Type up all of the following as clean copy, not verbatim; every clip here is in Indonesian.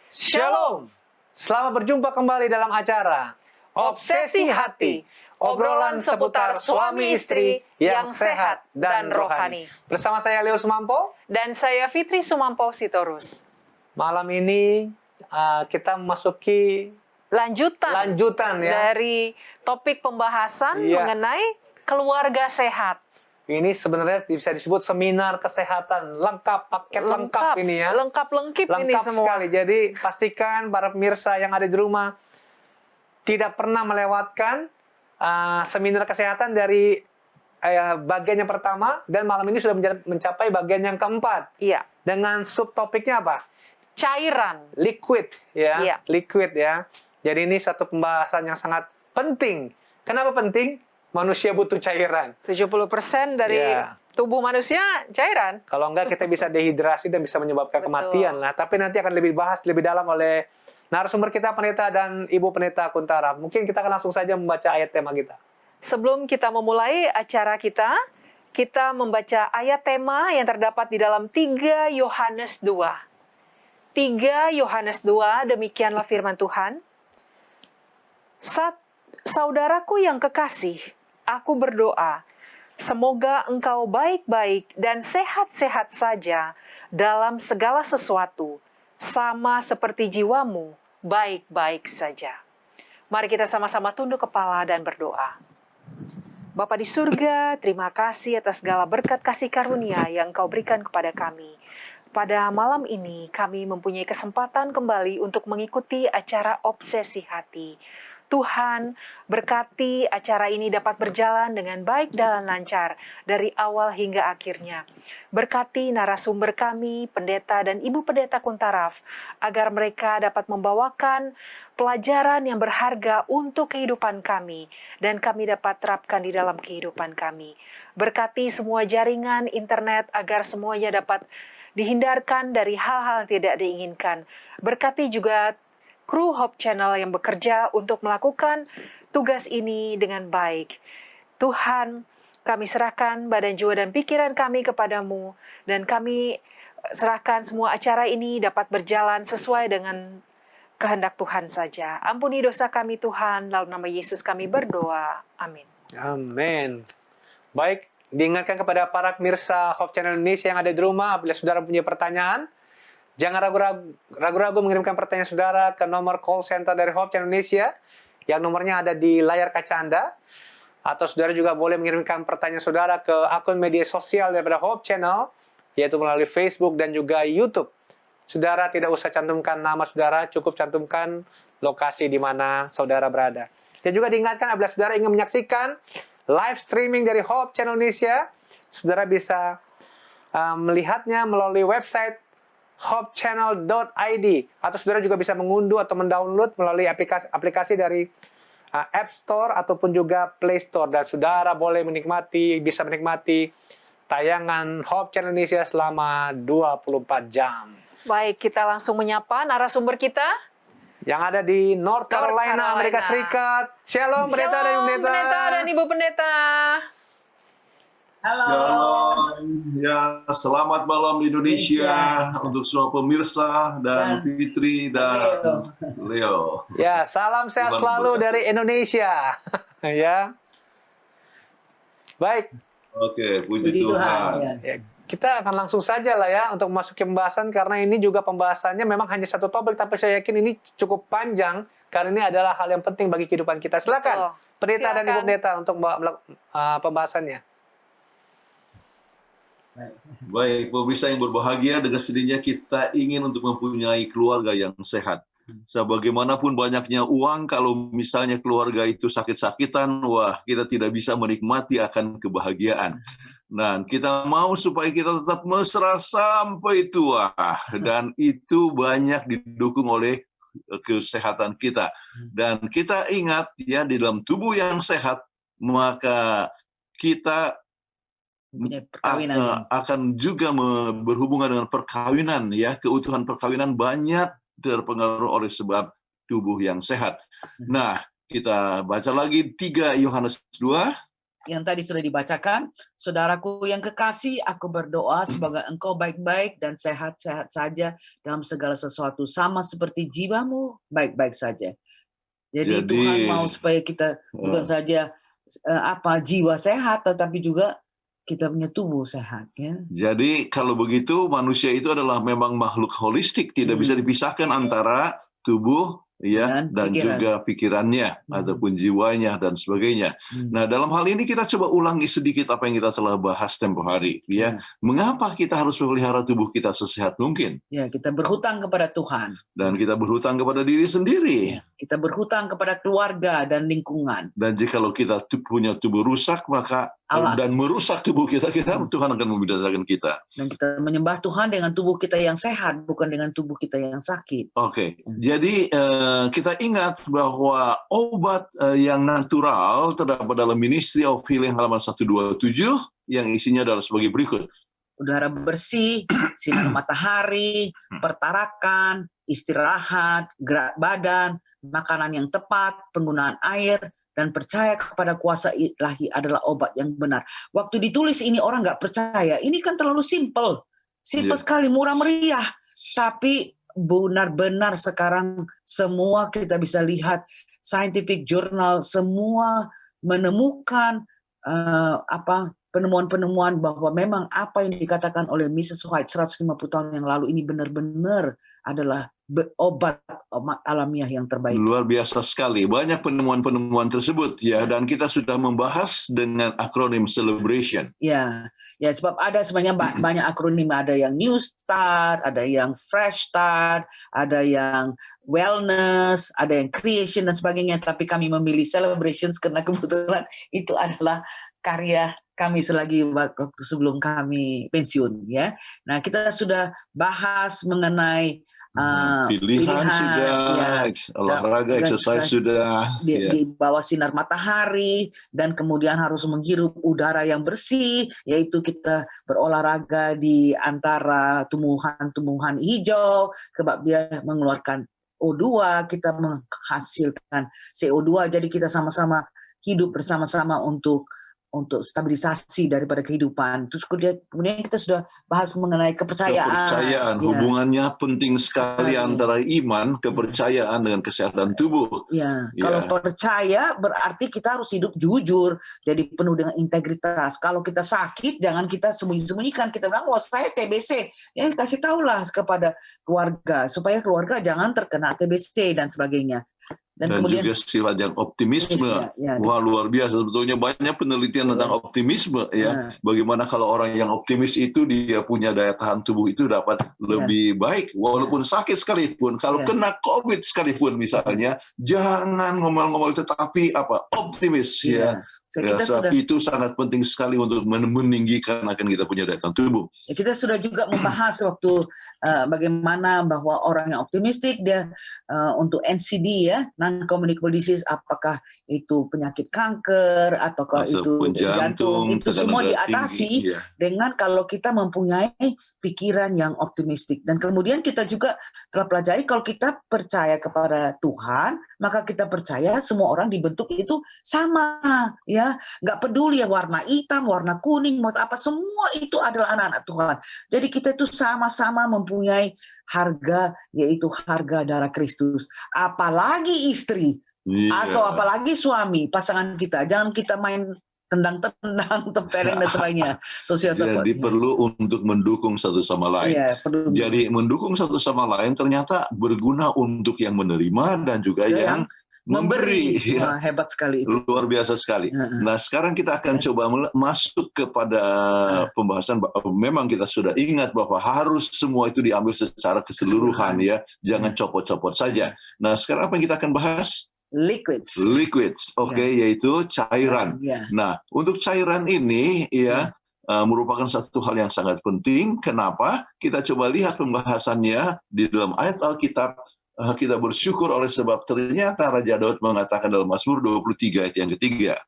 Shalom. Selamat berjumpa kembali dalam acara Obsesi Hati, obrolan seputar suami istri yang sehat dan rohani. Bersama saya Leo Sumampo dan saya Fitri Sumampo Sitorus. Malam ini kita memasuki lanjutan ya dari topik pembahasan mengenai keluarga sehat. Ini sebenarnya bisa disebut seminar kesehatan lengkap, paket lengkap ini ya. Lengkap ini semua. Sekali. Jadi pastikan para pemirsa yang ada di rumah tidak pernah melewatkan seminar kesehatan dari bagian yang pertama, dan malam ini sudah mencapai bagian yang keempat. Iya. Dengan subtopiknya apa? Cairan. Liquid ya. Iya. Liquid ya. Jadi ini satu pembahasan yang sangat penting. Kenapa penting? Manusia butuh cairan. 70% dari tubuh manusia cairan. Kalau enggak kita bisa dehidrasi dan bisa menyebabkan kematian lah. Tapi nanti akan lebih bahas lebih dalam oleh narasumber kita, Pendeta dan Ibu Pendeta Kuntara. Mungkin kita akan langsung saja membaca ayat tema kita. Sebelum kita memulai acara kita membaca ayat tema yang terdapat di dalam 3 Yohanes 2. 3 Yohanes 2, demikianlah firman Tuhan. Saudaraku yang kekasih, aku berdoa, semoga engkau baik-baik dan sehat-sehat saja dalam segala sesuatu, sama seperti jiwamu baik-baik saja. Mari kita sama-sama tunduk kepala dan berdoa. Bapa di surga, terima kasih atas segala berkat kasih karunia yang Engkau berikan kepada kami. Pada malam ini kami mempunyai kesempatan kembali untuk mengikuti acara Obsesi Hati. Tuhan, berkati acara ini dapat berjalan dengan baik dan lancar dari awal hingga akhirnya. Berkati narasumber kami, Pendeta dan Ibu Pendeta Kuntaraf, agar mereka dapat membawakan pelajaran yang berharga untuk kehidupan kami, dan kami dapat terapkan di dalam kehidupan kami. Berkati semua jaringan internet agar semuanya dapat dihindarkan dari hal-hal yang tidak diinginkan. Berkati juga kru Hope Channel yang bekerja untuk melakukan tugas ini dengan baik. Tuhan, kami serahkan badan, jiwa, dan pikiran kami kepadamu, dan kami serahkan semua acara ini dapat berjalan sesuai dengan kehendak Tuhan saja. Ampuni dosa kami Tuhan, dalam nama Yesus kami berdoa. Amin. Amin. Baik, diingatkan kepada para pemirsa Hope Channel Indonesia yang ada di rumah, apabila saudara punya pertanyaan, jangan ragu-ragu mengirimkan pertanyaan saudara ke nomor call center dari Hope Channel Indonesia, yang nomornya ada di layar kaca Anda. Atau saudara juga boleh mengirimkan pertanyaan saudara ke akun media sosial daripada Hope Channel, yaitu melalui Facebook dan juga YouTube. Saudara tidak usah cantumkan nama saudara, cukup cantumkan lokasi di mana saudara berada. Dan juga diingatkan, apabila saudara ingin menyaksikan live streaming dari Hope Channel Indonesia, saudara bisa melihatnya melalui website hopechannel.id, atau saudara juga bisa mengunduh atau mendownload melalui aplikasi dari App Store ataupun juga Play Store, dan saudara boleh bisa menikmati tayangan Hope Channel Indonesia selama 24 jam. Baik, kita langsung menyapa narasumber kita yang ada di North Carolina, Amerika Serikat. Shalom, Pendeta dan Ibu Pendeta. Pendeta dan Ibu Pendeta. Halo. Shalom. Ya, selamat malam Indonesia untuk semua pemirsa dan Fitri dan Leo. Ya, salam sehat selalu dari Indonesia. Ya. Baik. Oke, puji Tuhan. Ya, kita akan langsung saja lah ya untuk memasuki pembahasan, karena ini juga pembahasannya memang hanya satu topik, tapi saya yakin ini cukup panjang karena ini adalah hal yang penting bagi kehidupan kita. Silakan, Pendeta dan Ibu Pendeta untuk pembahasannya. Baik, pemirsa yang berbahagia, dengan sedihnya kita ingin untuk mempunyai keluarga yang sehat. Sebagaimanapun banyaknya uang, kalau misalnya keluarga itu sakit-sakitan, wah, kita tidak bisa menikmati akan kebahagiaan. Nah, kita mau supaya kita tetap mesra sampai tua, dan itu banyak didukung oleh kesehatan kita. Dan kita ingat ya, di dalam tubuh yang sehat, maka kita akan juga berhubungan dengan perkawinan ya, keutuhan perkawinan banyak terpengaruh oleh sebab tubuh yang sehat. Nah, kita baca lagi 3 Yohanes 2 yang tadi sudah dibacakan, saudaraku yang kekasih, aku berdoa semoga engkau baik-baik dan sehat-sehat saja dalam segala sesuatu, sama seperti jiwamu baik-baik saja. Jadi Tuhan mau supaya kita bukan saja jiwa sehat, tetapi juga kita punya tubuh sehat. Ya. Jadi kalau begitu manusia itu adalah memang makhluk holistik, tidak bisa dipisahkan antara tubuh dan juga pikirannya ataupun jiwanya dan sebagainya. Nah, dalam hal ini kita coba ulangi sedikit apa yang kita telah bahas tempo hari, ya. Mengapa kita harus memelihara tubuh kita sesehat mungkin? Ya, kita berhutang kepada Tuhan dan kita berhutang kepada diri sendiri. Ya, kita berhutang kepada keluarga dan lingkungan. Dan jikalau kita punya tubuh rusak, maka dan merusak tubuh kita, Tuhan akan membinasakan kita. Dan kita menyembah Tuhan dengan tubuh kita yang sehat, bukan dengan tubuh kita yang sakit. Oke. Jadi kita ingat bahwa obat yang natural terdapat dalam Ministry of Healing halaman 127 yang isinya adalah sebagai berikut. Udara bersih, sinar matahari, pertarakan, istirahat, gerak badan, makanan yang tepat, penggunaan air, dan percaya kepada kuasa ilahi adalah obat yang benar. Waktu ditulis ini orang nggak percaya. Ini kan terlalu simple sekali, murah meriah. Tapi benar-benar sekarang semua kita bisa lihat scientific journal semua menemukan penemuan-penemuan bahwa memang apa yang dikatakan oleh Mrs. White 150 tahun yang lalu ini benar-benar adalah obat alamiah yang terbaik. Luar biasa sekali. Banyak penemuan-penemuan tersebut ya, dan kita sudah membahas dengan akronim celebration. Ya, sebab ada sebenarnya banyak akronim, ada yang New Start, ada yang Fresh Start, ada yang Wellness, ada yang Creation dan sebagainya, tapi kami memilih Celebrations karena kebetulan itu adalah karya kami selagi waktu sebelum kami pensiun ya. Nah, kita sudah bahas mengenai pilihan sudah, olahraga, exercise sudah, di bawah sinar matahari, dan kemudian harus menghirup udara yang bersih, yaitu kita berolahraga di antara tumbuhan-tumbuhan hijau, sebab dia mengeluarkan O2, kita menghasilkan CO2, jadi kita sama-sama hidup bersama-sama untuk stabilisasi daripada kehidupan. Terus kemudian kita sudah bahas mengenai kepercayaan. Hubungannya penting sekali antara iman, kepercayaan dengan kesehatan tubuh. Kalau percaya berarti kita harus hidup jujur, jadi penuh dengan integritas. Kalau kita sakit, jangan kita sembunyi-sembunyikan. Kita bilang, saya TBC. Ya, kasih tahulah kepada keluarga, supaya keluarga jangan terkena TBC dan sebagainya. Dan kemudian juga sifat yang optimisme. Wah, luar biasa. Sebetulnya banyak penelitian tentang optimisme ya. Bagaimana kalau orang yang optimis itu dia punya daya tahan tubuh itu dapat lebih baik walaupun sakit sekalipun. Kalau kena COVID sekalipun misalnya, jangan ngomel-ngomel, tetapi optimis ya. Itu sangat penting sekali untuk meninggikan akan kita punya daya tahan tubuh. Kita sudah juga membahas waktu bagaimana bahwa orang yang optimistik dia untuk NCD ya, non-communicable disease, apakah itu penyakit kanker ataukah itu jantung, itu semua diatasi dengan kalau kita mempunyai pikiran yang optimistik. Dan kemudian kita juga telah pelajari kalau kita percaya kepada Tuhan, maka kita percaya semua orang dibentuk itu sama ya. Nggak peduli ya warna hitam, warna kuning, apa, semua itu adalah anak-anak Tuhan. Jadi kita itu sama-sama mempunyai harga, yaitu harga darah Kristus. Apalagi istri atau apalagi suami, pasangan kita. Jangan kita main tendang-tendang, tempeleng dan sebagainya. Jadi perlu untuk mendukung satu sama lain. Jadi mendukung satu sama lain ternyata berguna untuk yang menerima dan juga yang memberi. Hebat sekali itu. Luar biasa sekali. Nah, sekarang kita akan coba masuk kepada pembahasan. Memang kita sudah ingat bahwa harus semua itu diambil secara keseluruhan ya. Jangan copot-copot saja. Nah, sekarang apa yang kita akan bahas? Liquids. Yaitu cairan. Nah, untuk cairan ini merupakan satu hal yang sangat penting. Kenapa? Kita coba lihat pembahasannya di dalam ayat Alkitab. Kita bersyukur oleh sebab ternyata Raja Daud mengatakan dalam Mazmur 23 ayat yang ketiga.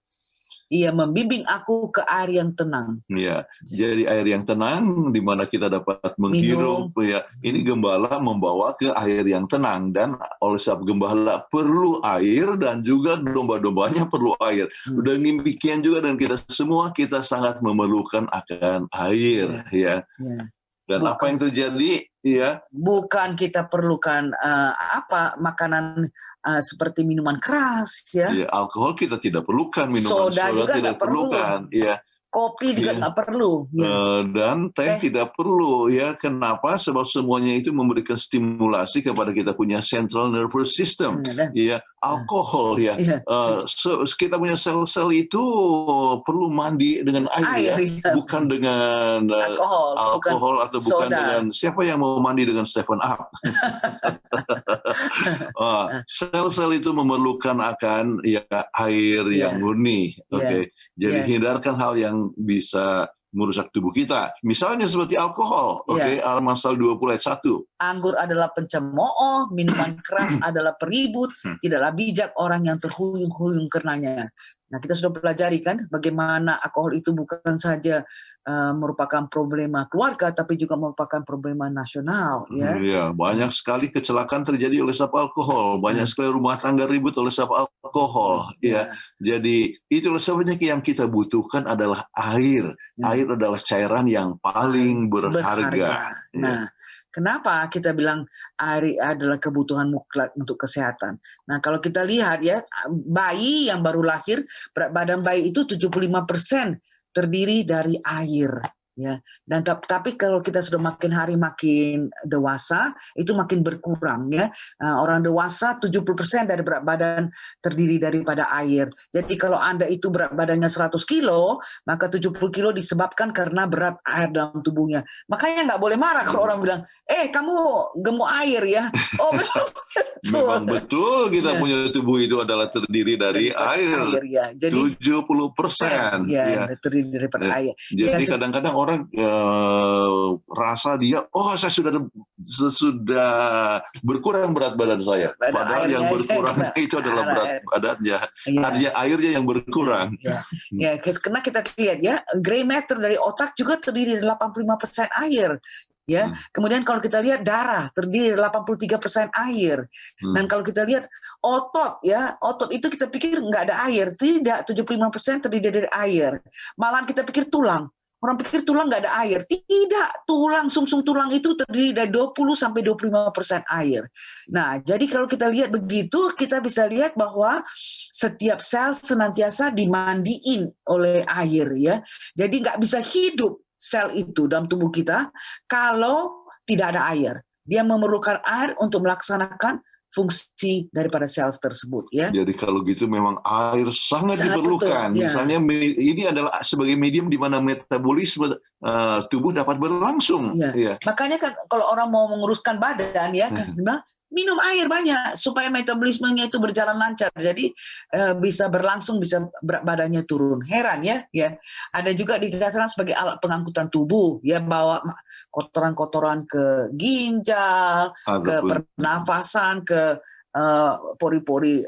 Ia membimbing aku ke air yang tenang. Ya, jadi air yang tenang di mana kita dapat menghirup. Ya, ini gembala membawa ke air yang tenang, dan oleh sebab gembala perlu air dan juga domba-dombanya perlu air. Dan demikian juga dengan kita semua, kita sangat memerlukan akan air. Ya. Dan apa yang terjadi? Ya. Bukan kita perlukan makanan seperti minuman keras, ya. Ya, alkohol kita tidak perlukan, minuman soda juga tidak perlukan, ya. Kopi juga nggak perlu, ya. Dan teh tidak perlu, ya. Kenapa? Sebab semuanya itu memberikan stimulasi kepada kita punya central nervous system, ya. Alkohol, ya. Kita punya sel-sel itu perlu mandi dengan air, ya. Bukan dengan alkohol atau bukan dengan siapa yang mau mandi dengan 7-Up. Sel-sel itu memerlukan akan air yang murni. Oke. Jadi hindarkan hal yang bisa merusak tubuh kita. Misalnya seperti alkohol. Oke, Al-Masal 20 ayat 1. Anggur adalah pencemooh, minuman keras adalah peribut, tidaklah bijak orang yang terhuyung-huyung karenanya. Nah, kita sudah pelajari kan bagaimana alkohol itu bukan saja merupakan problema keluarga, tapi juga merupakan problema nasional. Ya, ya, banyak sekali kecelakaan terjadi oleh sebab alkohol, banyak sekali rumah tangga ribut oleh sebab alkohol. Ya, jadi itulah sebabnya yang kita butuhkan adalah air. Air adalah cairan yang paling berharga. Nah, kenapa kita bilang air adalah kebutuhan mutlak untuk kesehatan? Nah, kalau kita lihat ya, bayi yang baru lahir, berat badan bayi itu 75% terdiri dari air, ya. Dan tapi kalau kita sudah makin hari makin dewasa, itu makin berkurang, ya. Orang dewasa 70% dari berat badan terdiri daripada air. Jadi kalau Anda itu berat badannya 100 kilo, maka 70 kilo disebabkan karena berat air dalam tubuhnya. Makanya nggak boleh marah kalau orang bilang, kamu gemuk air, ya. Oh, memang betul kita punya tubuh itu adalah terdiri dari air. Ya. Jadi 70%. Terdiri daripada air. Jadi kadang-kadang orang rasa dia, saya sudah berkurang berat badan saya. Padahal yang berkurang itu adalah berat badannya. Artinya airnya yang berkurang. Karena kita lihat ya, gray matter dari otak juga terdiri dari 85% air. Ya, kemudian kalau kita lihat darah terdiri dari 83% air. Dan kalau kita lihat otot, ya, otot itu kita pikir nggak ada air. Tidak, 75% terdiri dari air. Malahan kita pikir tulang. Orang pikir tulang nggak ada air. Tidak, tulang, sumsum tulang itu terdiri dari 20-25% air. Nah, jadi kalau kita lihat begitu, kita bisa lihat bahwa setiap sel senantiasa dimandiin oleh air, ya. Jadi nggak bisa hidup sel itu dalam tubuh kita kalau tidak ada air. Dia memerlukan air untuk melaksanakan fungsi daripada sel tersebut, ya. Jadi kalau gitu memang air sangat diperlukan. Betul, misalnya ini adalah sebagai medium di mana metabolisme tubuh dapat berlangsung. Ya. Makanya kan kalau orang mau menguruskan badan, ya, kan minum air banyak supaya metabolismenya itu berjalan lancar. Jadi bisa berlangsung, bisa berat badannya turun. Heran, ya. Ada juga dikatakan sebagai alat pengangkutan tubuh, ya, bawa kotoran-kotoran ke ginjal, ke pernafasan, ke pori-pori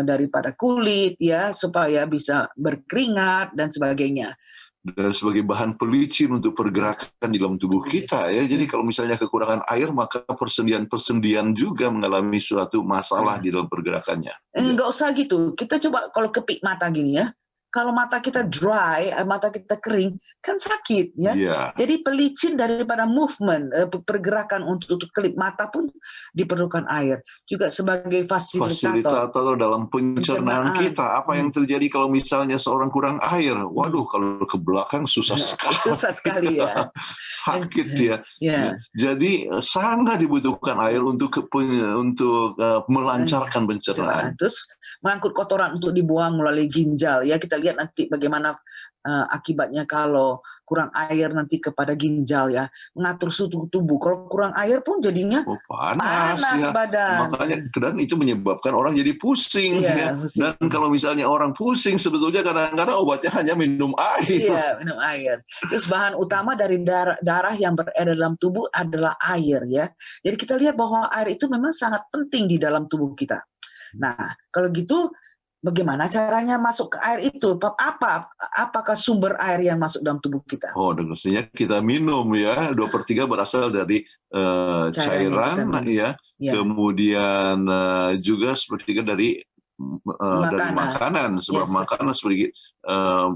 daripada kulit, ya, supaya bisa berkeringat dan sebagainya. Dan sebagai bahan pelicin untuk pergerakan di dalam tubuh kita, ya. Jadi kalau misalnya kekurangan air, maka persendian-persendian juga mengalami suatu masalah di dalam pergerakannya. Enggak usah gitu. Kita coba kalau kepik mata gini, ya. Kalau mata kita dry, mata kita kering, kan sakit, ya. Jadi pelicin daripada movement, pergerakan untuk kelip mata pun diperlukan air. Juga sebagai fasilitator dalam pencernaan kita. Apa yang terjadi kalau misalnya seorang kurang air? Waduh, kalau ke belakang susah sekali. Susah sekali, ya. Sakit, ya. Jadi sangat dibutuhkan air untuk melancarkan pencernaan. Terus mengangkut kotoran untuk dibuang melalui ginjal, ya. Kita lihat nanti bagaimana akibatnya kalau kurang air nanti kepada ginjal, ya. Mengatur suhu tubuh. Kalau kurang air pun jadinya panas ya. Badan. Makanya dan itu menyebabkan orang jadi pusing, ya. Dan kalau misalnya orang pusing, sebetulnya kadang-kadang obatnya hanya minum air. Iya, minum air. Terus bahan utama dari darah yang beredar dalam tubuh adalah air, ya. Jadi kita lihat bahwa air itu memang sangat penting di dalam tubuh kita. Nah, kalau gitu bagaimana caranya masuk ke air itu? Apakah sumber air yang masuk dalam tubuh kita? Oh, mestinya kita minum ya. 2/3 berasal dari Cairan yang kita cairan minum. ya. Ya. Kemudian juga sepertiga dari makanan. Sebab Yes, makanan seperti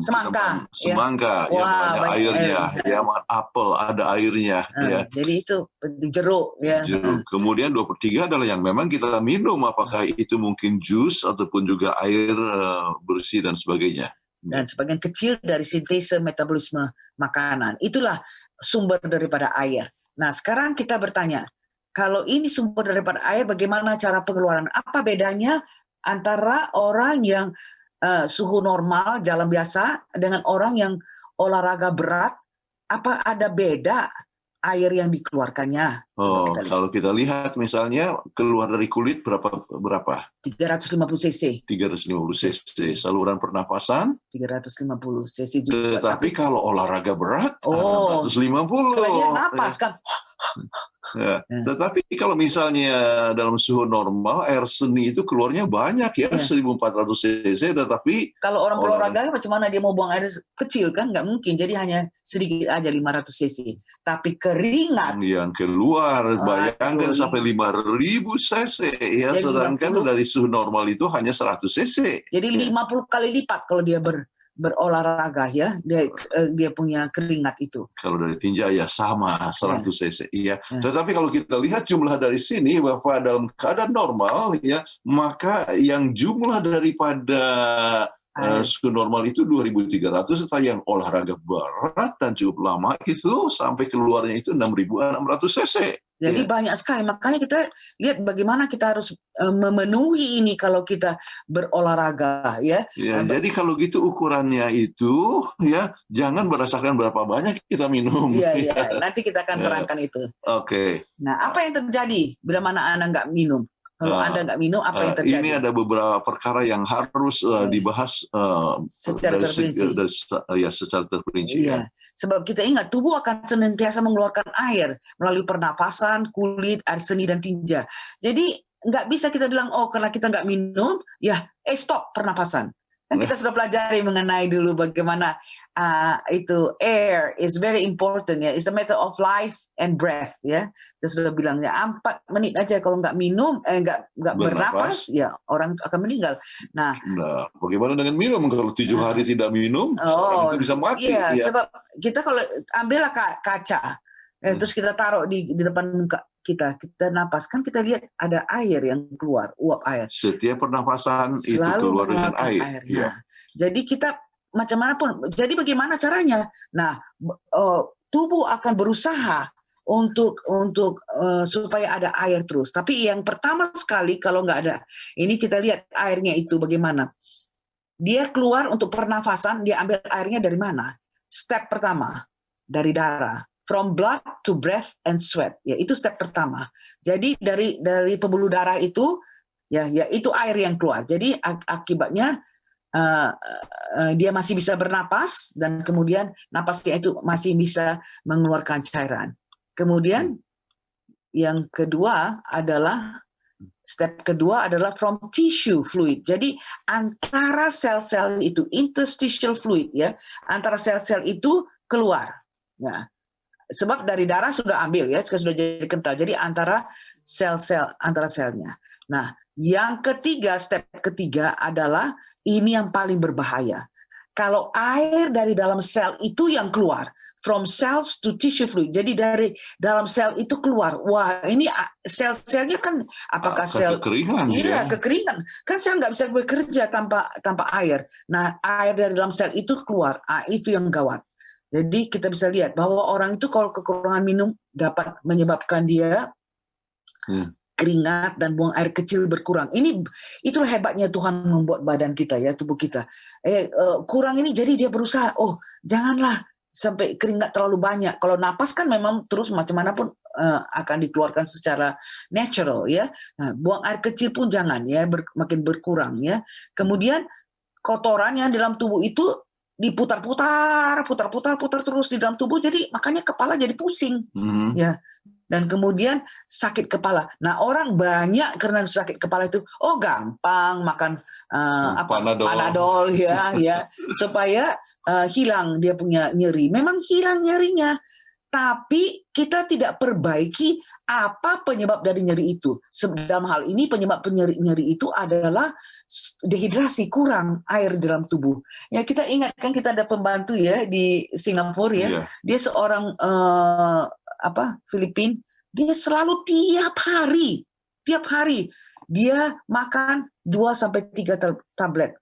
semangka, ya. semangka ya, Wah, banyak banyak airnya. airnya. Ya, apel ada airnya ya. Jadi itu penting, jeruk ya. Jeruk. Kemudian 2/3 adalah yang memang kita minum, apakah itu mungkin jus ataupun juga air bersih dan sebagainya. Dan sebagian kecil dari sintese metabolisme makanan. Itulah sumber daripada air. Nah, sekarang kita bertanya, kalau ini sumber daripada air, bagaimana cara pengeluaran? Apa bedanya antara orang yang suhu normal, jalan biasa, dengan orang yang olahraga berat? Apa ada beda air yang dikeluarkannya? Coba kita lihat. Kalau kita lihat misalnya keluar dari kulit berapa? 350 cc. 350 cc. Saluran pernapasan 350 cc juga. Tetapi kalau olahraga berat 450. Kalau dia napas kan. Ya. Tetapi kalau misalnya dalam suhu normal air seni itu keluarnya banyak ya, 1400 cc, tetapi kalau orang berolahraga macam mana dia mau buang air kecil kan, nggak mungkin, jadi hanya sedikit aja 500 cc. Tapi keringat yang keluar bayangkan sampai 5000 cc ya, sedangkan dari suhu normal itu hanya 100 cc. Jadi 50 kali lipat kalau dia berolahraga ya, dia punya keringat itu. Kalau dari tinja ya sama 100 cc. Iya. Tetapi kalau kita lihat jumlah dari sini bahwa dalam keadaan normal ya, maka yang jumlah daripada suhu normal itu 2300, setelah yang olahraga berat dan cukup lama itu sampai keluarnya itu 6600 cc. Jadi banyak sekali, makanya kita lihat bagaimana kita harus memenuhi ini kalau kita berolahraga ya. Jadi kalau gitu ukurannya itu ya, jangan berdasarkan berapa banyak kita minum. Iya. Nanti kita akan terangkan itu. Oke. Nah, apa yang terjadi bila mana Anda nggak minum? Kalau Anda nggak minum, apa yang terjadi? Ini ada beberapa perkara yang harus dibahas secara terperinci. Ya. Sebab kita ingat, tubuh akan senantiasa mengeluarkan air melalui pernafasan, kulit, air seni, dan tinja. Jadi nggak bisa kita bilang, oh karena kita nggak minum, stop pernapasan. Dan kita sudah pelajari mengenai dulu bagaimana itu air is very important ya, it's a matter of life and breath ya. Kita sudah bilangnya 4 menit aja kalau nggak minum, nggak bernapas, ya orang akan meninggal. Nah, bagaimana dengan minum? Kalau 7 hari tidak minum, seorang itu bisa mati. Iya, sebab kita kalau ambillah kaca, terus kita taruh di depan muka kita napas, kan kita lihat ada air yang keluar, uap air. Setiap pernapasan itu keluar dengan air. Ya. Jadi kita macam mana pun, jadi bagaimana caranya? Nah, tubuh akan berusaha untuk supaya ada air terus. Tapi yang pertama sekali kalau nggak ada, ini kita lihat airnya itu bagaimana. Dia keluar untuk pernafasan, dia ambil airnya dari mana? Step pertama, dari darah. From blood to breath and sweat. Ya, itu step pertama. Jadi dari pembuluh darah itu, ya itu air yang keluar. Jadi akibatnya dia masih bisa bernapas, dan kemudian napasnya itu masih bisa mengeluarkan cairan. Kemudian yang kedua adalah step kedua adalah from tissue fluid. Jadi antara sel-sel itu, interstitial fluid ya, antara sel-sel itu keluar. Ya. Sebab dari darah sudah ambil ya, sudah jadi kental. Jadi antara sel-sel, antara selnya. Nah, yang ketiga, step ketiga adalah ini yang paling berbahaya. Kalau air dari dalam sel itu yang keluar, from cells to tissue fluid. Jadi dari dalam sel itu keluar. Wah, ini sel-selnya kan apakah sel kekeringan? Iya, kekeringan. Kan sel nggak bisa bekerja tanpa air. Nah, air dari dalam sel itu keluar. Itu yang gawat. Jadi kita bisa lihat bahwa orang itu kalau kekurangan minum dapat menyebabkan dia keringat dan buang air kecil berkurang. Itulah hebatnya Tuhan membuat badan kita ya, tubuh kita. Kurang ini jadi dia berusaha, janganlah sampai keringat terlalu banyak. Kalau napas kan memang terus macam mana pun akan dikeluarkan secara natural ya. Nah, buang air kecil pun jangan ya, makin berkurang ya. Kemudian kotoran yang dalam tubuh itu diputar-putar terus di dalam tubuh, jadi makanya kepala jadi pusing ya. dan kemudian sakit kepala. Nah, orang banyak karena sakit kepala itu, oh gampang makan Panadol ya, ya supaya hilang dia punya nyeri. Memang hilang nyerinya, tapi kita tidak perbaiki apa penyebab dari nyeri itu. Dalam hal ini penyebab nyeri itu adalah dehidrasi, kurang air dalam tubuh. Ya kita ingat kan kita ada pembantu ya di Singapura ya, dia seorang Filipin, dia selalu tiap hari dia makan 2-3 tablet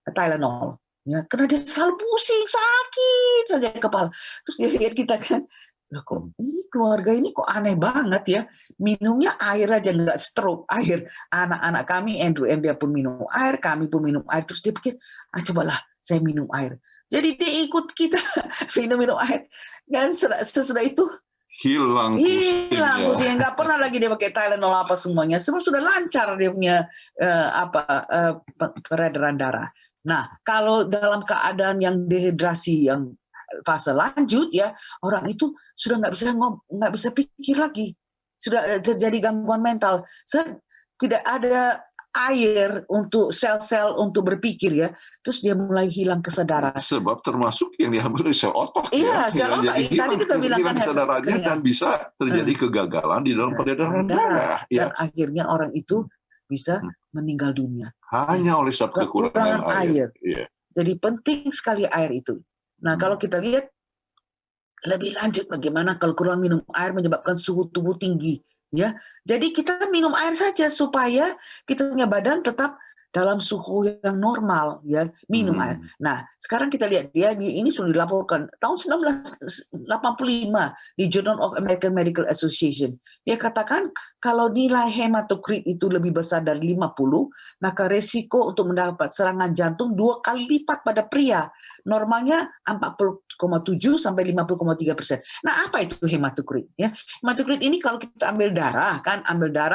Tylenol. Ya, karena dia selalu pusing, sakit saja kepala. Terus dia lihat kita kan, loh kok ini keluarga ini kok aneh banget ya, minumnya air aja, nggak stroke air. Anak-anak kami, Andrew dia pun minum air, kami pun minum air. Terus dia pikir, cobalah saya minum air. Jadi dia ikut kita minum air, dan sesudah itu hilang pusingnya, nggak pernah lagi dia pakai Tylenol apa semuanya, sebab sudah lancar dia punya peredaran darah. Nah, kalau dalam keadaan yang dehidrasi yang fase lanjut ya, orang itu sudah nggak bisa pikir lagi, sudah terjadi gangguan mental. Tidak ada air untuk sel-sel untuk berpikir ya, terus dia mulai hilang kesadaran. Sebab termasuk yang diambil dari sel otak. Iya, sel otak. Tadi kita bilang kan kesadarannya dan bisa terjadi kegagalan di dalam peredaran darah. Dan akhirnya orang itu bisa meninggal dunia. Hanya oleh sebab kekurangan air. Jadi penting sekali air itu. Nah, kalau kita lihat lebih lanjut bagaimana kalau kurang minum air menyebabkan suhu tubuh tinggi, ya. Jadi kita minum air saja supaya kita punya badan tetap dalam suhu yang normal, ya, minum air. Nah, sekarang kita lihat ini sudah dilaporkan tahun 1985 di Journal of American Medical Association. Dia katakan kalau nilai hematokrit itu lebih besar dari 50, maka resiko untuk mendapat serangan jantung 2 kali lipat pada pria. Normalnya 40,7 sampai 50,3%. Nah, apa itu hematokrit? Ya, hematokrit ini kalau kita ambil darah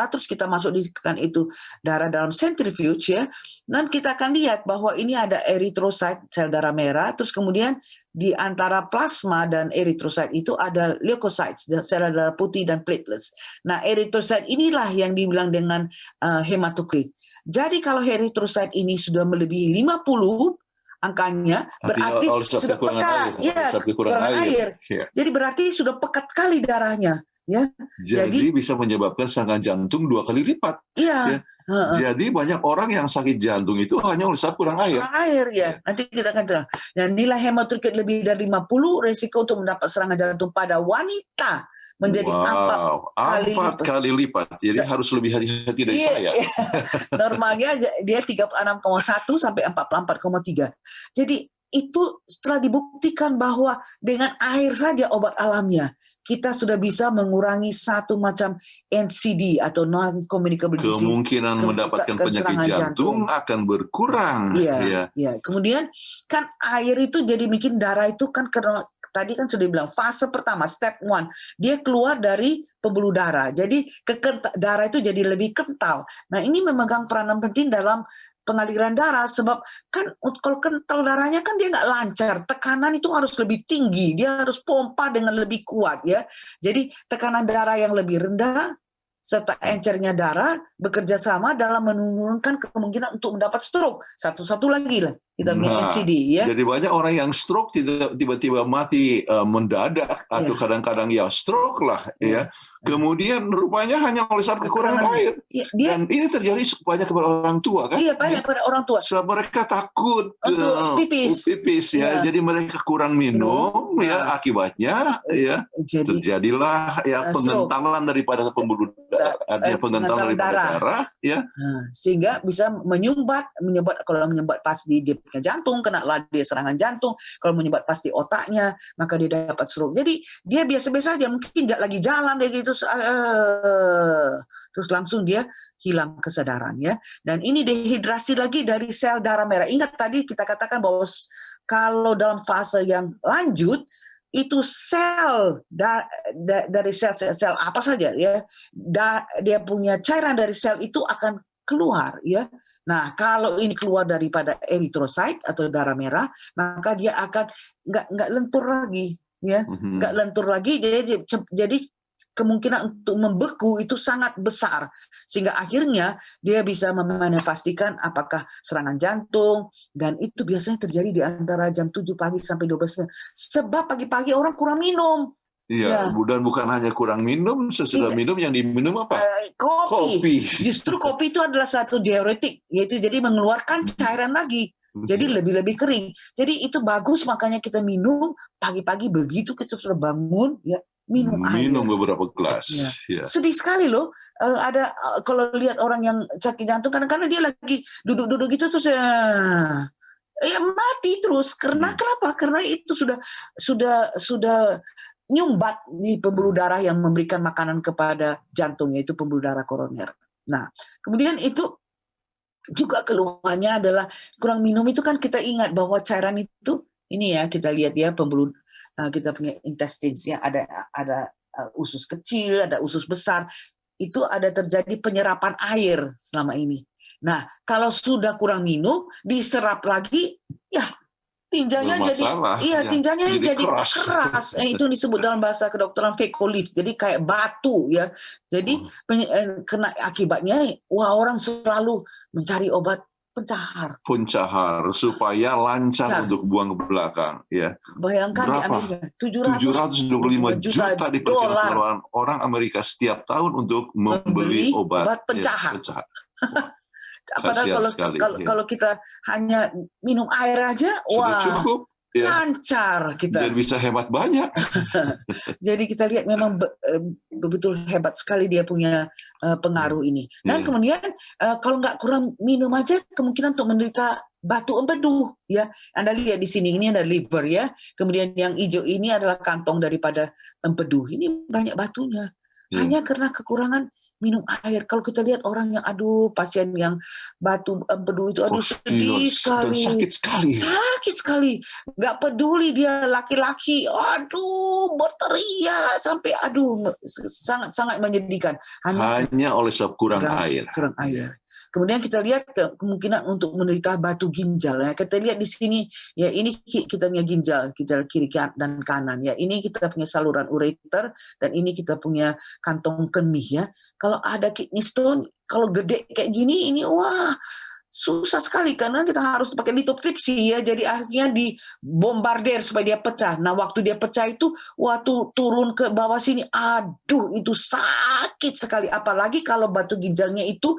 terus kita masukkan itu darah dalam centrifuge ya. Dan kita akan lihat bahwa ini ada eritrosit, sel darah merah, terus kemudian di antara plasma dan eritrosit itu ada leukocytes, sel darah putih dan platelets. Nah, eritrosit inilah yang dibilang dengan hematokrit. Jadi kalau eritrosit ini sudah melebihi 50 angkanya, berarti sudah pekat, kekurangan air. Jadi berarti sudah pekat sekali darahnya. Ya, jadi bisa menyebabkan serangan jantung 2 kali lipat. Iya. Ya. Jadi banyak orang yang sakit jantung itu hanya oleh sebab kurang air. Kurang air ya. Nanti kita akan terang. Dan nilai hematokrit lebih dari 50, risiko untuk mendapat serangan jantung pada wanita menjadi 4 kali lipat. Jadi harus lebih hati-hati dari saya. Iya. Normalnya dia 36,1 sampai 44,3. Jadi itu setelah dibuktikan bahwa dengan air saja obat alamnya kita sudah bisa mengurangi satu macam NCD atau non-communicable disease. Kemungkinan mendapatkan penyakit jantung akan berkurang. Iya. Kemudian kan air itu jadi bikin darah itu kan, karena tadi kan sudah bilang fase pertama, step 1, dia keluar dari pembuluh darah. Jadi darah itu jadi lebih kental. Nah, ini memegang peranan penting dalam pengaliran darah, sebab kan kalau kental darahnya kan dia nggak lancar, tekanan itu harus lebih tinggi, dia harus pompa dengan lebih kuat ya. Jadi tekanan darah yang lebih rendah serta encernya darah bekerja sama dalam menurunkan kemungkinan untuk mendapat stroke. Satu lagi lah kita punya NCD ya. Jadi banyak orang yang stroke tiba-tiba mati mendadak atau kadang-kadang ya stroke lah ya. Kemudian rupanya hanya oleh sebab kekurangan air. Dan ini terjadi banyak kepada orang tua kan? Iya, banyak kepada orang tua. Sebab mereka takut pipis ya. Jadi mereka kurang minum ya, akibatnya ya terjadilah ya pengentalan daripada pembuluh darah, darah ya. Sehingga bisa menyumbat kalau menyumbat pasti dia punya jantung, kenalah dia serangan jantung. Kalau menyumbat pasti otaknya, maka dia dapat stroke. Jadi dia biasa-biasa aja, mungkin lagi jalan dia gitu, terus langsung dia hilang kesadaran ya. Dan ini dehidrasi lagi dari sel darah merah. Ingat tadi kita katakan bahwa kalau dalam fase yang lanjut itu sel dari sel apa saja ya, dia punya cairan dari sel itu akan keluar ya. Nah, kalau ini keluar daripada eritrosit atau darah merah, maka dia akan nggak lentur lagi ya, nggak lentur lagi. Jadi kemungkinan untuk membeku itu sangat besar, sehingga akhirnya dia bisa memastikan apakah serangan jantung, dan itu biasanya terjadi di antara jam 7 pagi sampai 12 malam. Sebab pagi-pagi orang kurang minum. Iya, Ya. dan bukan hanya kurang minum, sesudah Tidak. minum yang diminum apa? Kopi. Kopi. Justru kopi itu adalah satu diuretik, yaitu jadi mengeluarkan cairan lagi. Jadi lebih-lebih kering. Jadi itu bagus, makanya kita minum pagi-pagi begitu kita sudah bangun, ya minum air. Minum beberapa gelas. Ya. Ya. Sedih sekali loh. Ada kalau lihat orang yang sakit jantung, kadang-kadang dia lagi duduk-duduk gitu terus ya mati terus. Karena kenapa? Karena itu sudah nyumbat di pembuluh darah yang memberikan makanan kepada jantung, yaitu pembuluh darah koroner. Nah, kemudian itu juga keluhannya adalah kurang minum. Itu kan kita ingat bahwa cairan itu ini ya, kita lihat ya pembuluh, kita punya intestines ya, ada usus kecil, ada usus besar. Itu ada terjadi penyerapan air selama ini. Nah, kalau sudah kurang minum, diserap lagi, ya tinjanya jadi keras. Itu disebut dalam bahasa kedokteran fecolit. Jadi kayak batu ya. Jadi kena akibatnya, orang selalu mencari obat pencahar supaya lancar untuk buang ke belakang. Ya. Bayangkan berapa? Di Amerika 725 juta diperkirakan orang Amerika setiap tahun untuk membeli obat pencahar. Ya, Padahal kalau kita hanya minum air aja, sudah cukup. Ya. Lancar kita. Dan bisa hemat banyak. Jadi kita lihat memang betul hebat sekali dia punya pengaruh ini. Dan kemudian kalau nggak kurang minum aja, kemungkinan untuk menderita batu empedu. Ya, Anda lihat di sini, ini ada liver ya. Kemudian yang hijau ini adalah kantong daripada empedu. Ini banyak batunya. Hanya karena kekurangan minum air. Kalau kita lihat orang yang pasien yang batu empedu itu sedih sekali. Sakit sekali. Nggak peduli dia laki-laki. Berteriak sampai sangat menyedihkan. Hanya oleh sebab kurang air. Kurang air. Kemudian kita lihat kemungkinan untuk menderita batu ginjal. Ya. Kita lihat di sini, ya ini kita punya ginjal kiri dan kanan. Ya ini kita punya saluran ureter dan ini kita punya kantong kemih. Ya kalau ada kidney stone, kalau gede kayak gini, ini susah sekali karena kita harus pakai lithotripsy ya. Jadi akhirnya dibombardir supaya dia pecah. Nah waktu dia pecah itu, waktu turun ke bawah sini, itu sakit sekali. Apalagi kalau batu ginjalnya itu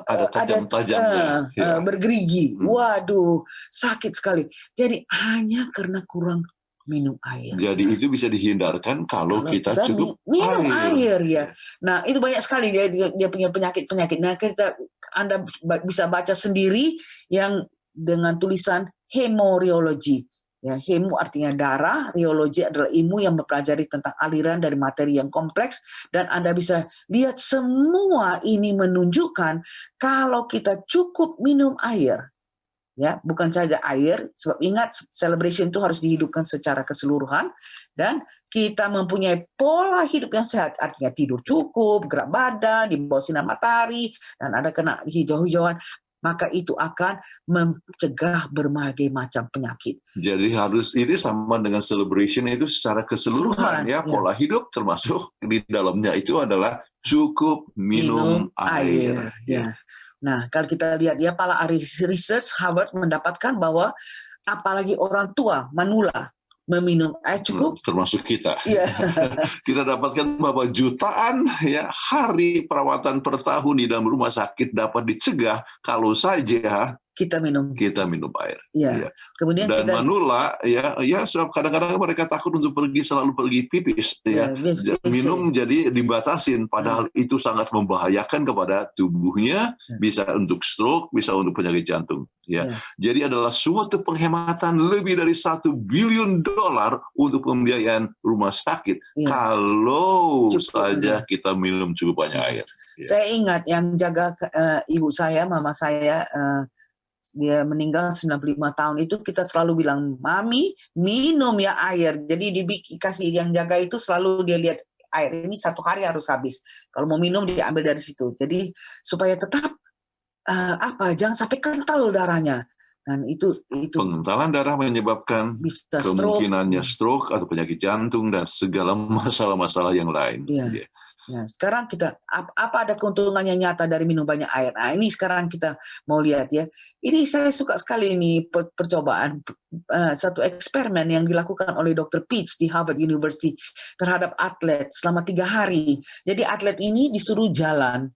ada tajam-tajamnya, bergerigi. Waduh, sakit sekali. Jadi hanya karena kurang minum air. Jadi itu bisa dihindarkan kalau kita cukup minum air ya. Nah itu banyak sekali dia punya penyakit-penyakit. Nah Anda bisa baca sendiri yang dengan tulisan hemoriologi. Ya, hemo artinya darah, riologi adalah ilmu yang mempelajari tentang aliran dari materi yang kompleks, dan Anda bisa lihat semua ini menunjukkan kalau kita cukup minum air. Ya, bukan saja air, sebab ingat celebration itu harus dihidupkan secara keseluruhan, dan kita mempunyai pola hidup yang sehat, artinya tidur cukup, gerak badan, di bawah sinar matahari, dan ada kena hijau-hijauan, maka itu akan mencegah berbagai macam penyakit. Jadi harus ini sama dengan celebration itu secara keseluruhan ya, pola hidup termasuk di dalamnya itu adalah cukup minum air. Ya. Nah, kalau kita lihat ya, Pala Research Harvard mendapatkan bahwa apalagi orang tua manula meminum air cukup, termasuk kita. Yeah. Kita dapatkan bahwa jutaan ya hari perawatan per tahun di dalam rumah sakit dapat dicegah kalau saja kita minum air. Ya. Ya. Kemudian dan manula ya sebab kadang-kadang mereka takut untuk selalu pergi pipis ya. Minum jadi dibatasin, padahal itu sangat membahayakan kepada tubuhnya, bisa untuk stroke, bisa untuk penyakit jantung ya. Jadi adalah suatu penghematan lebih dari $1 billion untuk pembiayaan rumah sakit kalau saja kita minum cukup banyak air. Ya. Saya ingat yang jaga ibu saya, mama saya, dia meninggal 95 tahun itu, kita selalu bilang, Mami minum ya air. Jadi dikasih yang jaga itu selalu dia lihat air ini 1 hari harus habis. Kalau mau minum dia ambil dari situ. Jadi supaya tetap jangan sampai kental darahnya. Dan itu Pengentalan darah menyebabkan bisa kemungkinannya stroke atau penyakit jantung dan segala masalah-masalah yang lain. Iya. Ya, sekarang kita apa ada keuntungannya nyata dari minum banyak air? Nah, ini sekarang kita mau lihat ya. Ini saya suka sekali ini percobaan satu eksperimen yang dilakukan oleh Dr. Pitts di Harvard University terhadap atlet selama 3 hari. Jadi atlet ini disuruh jalan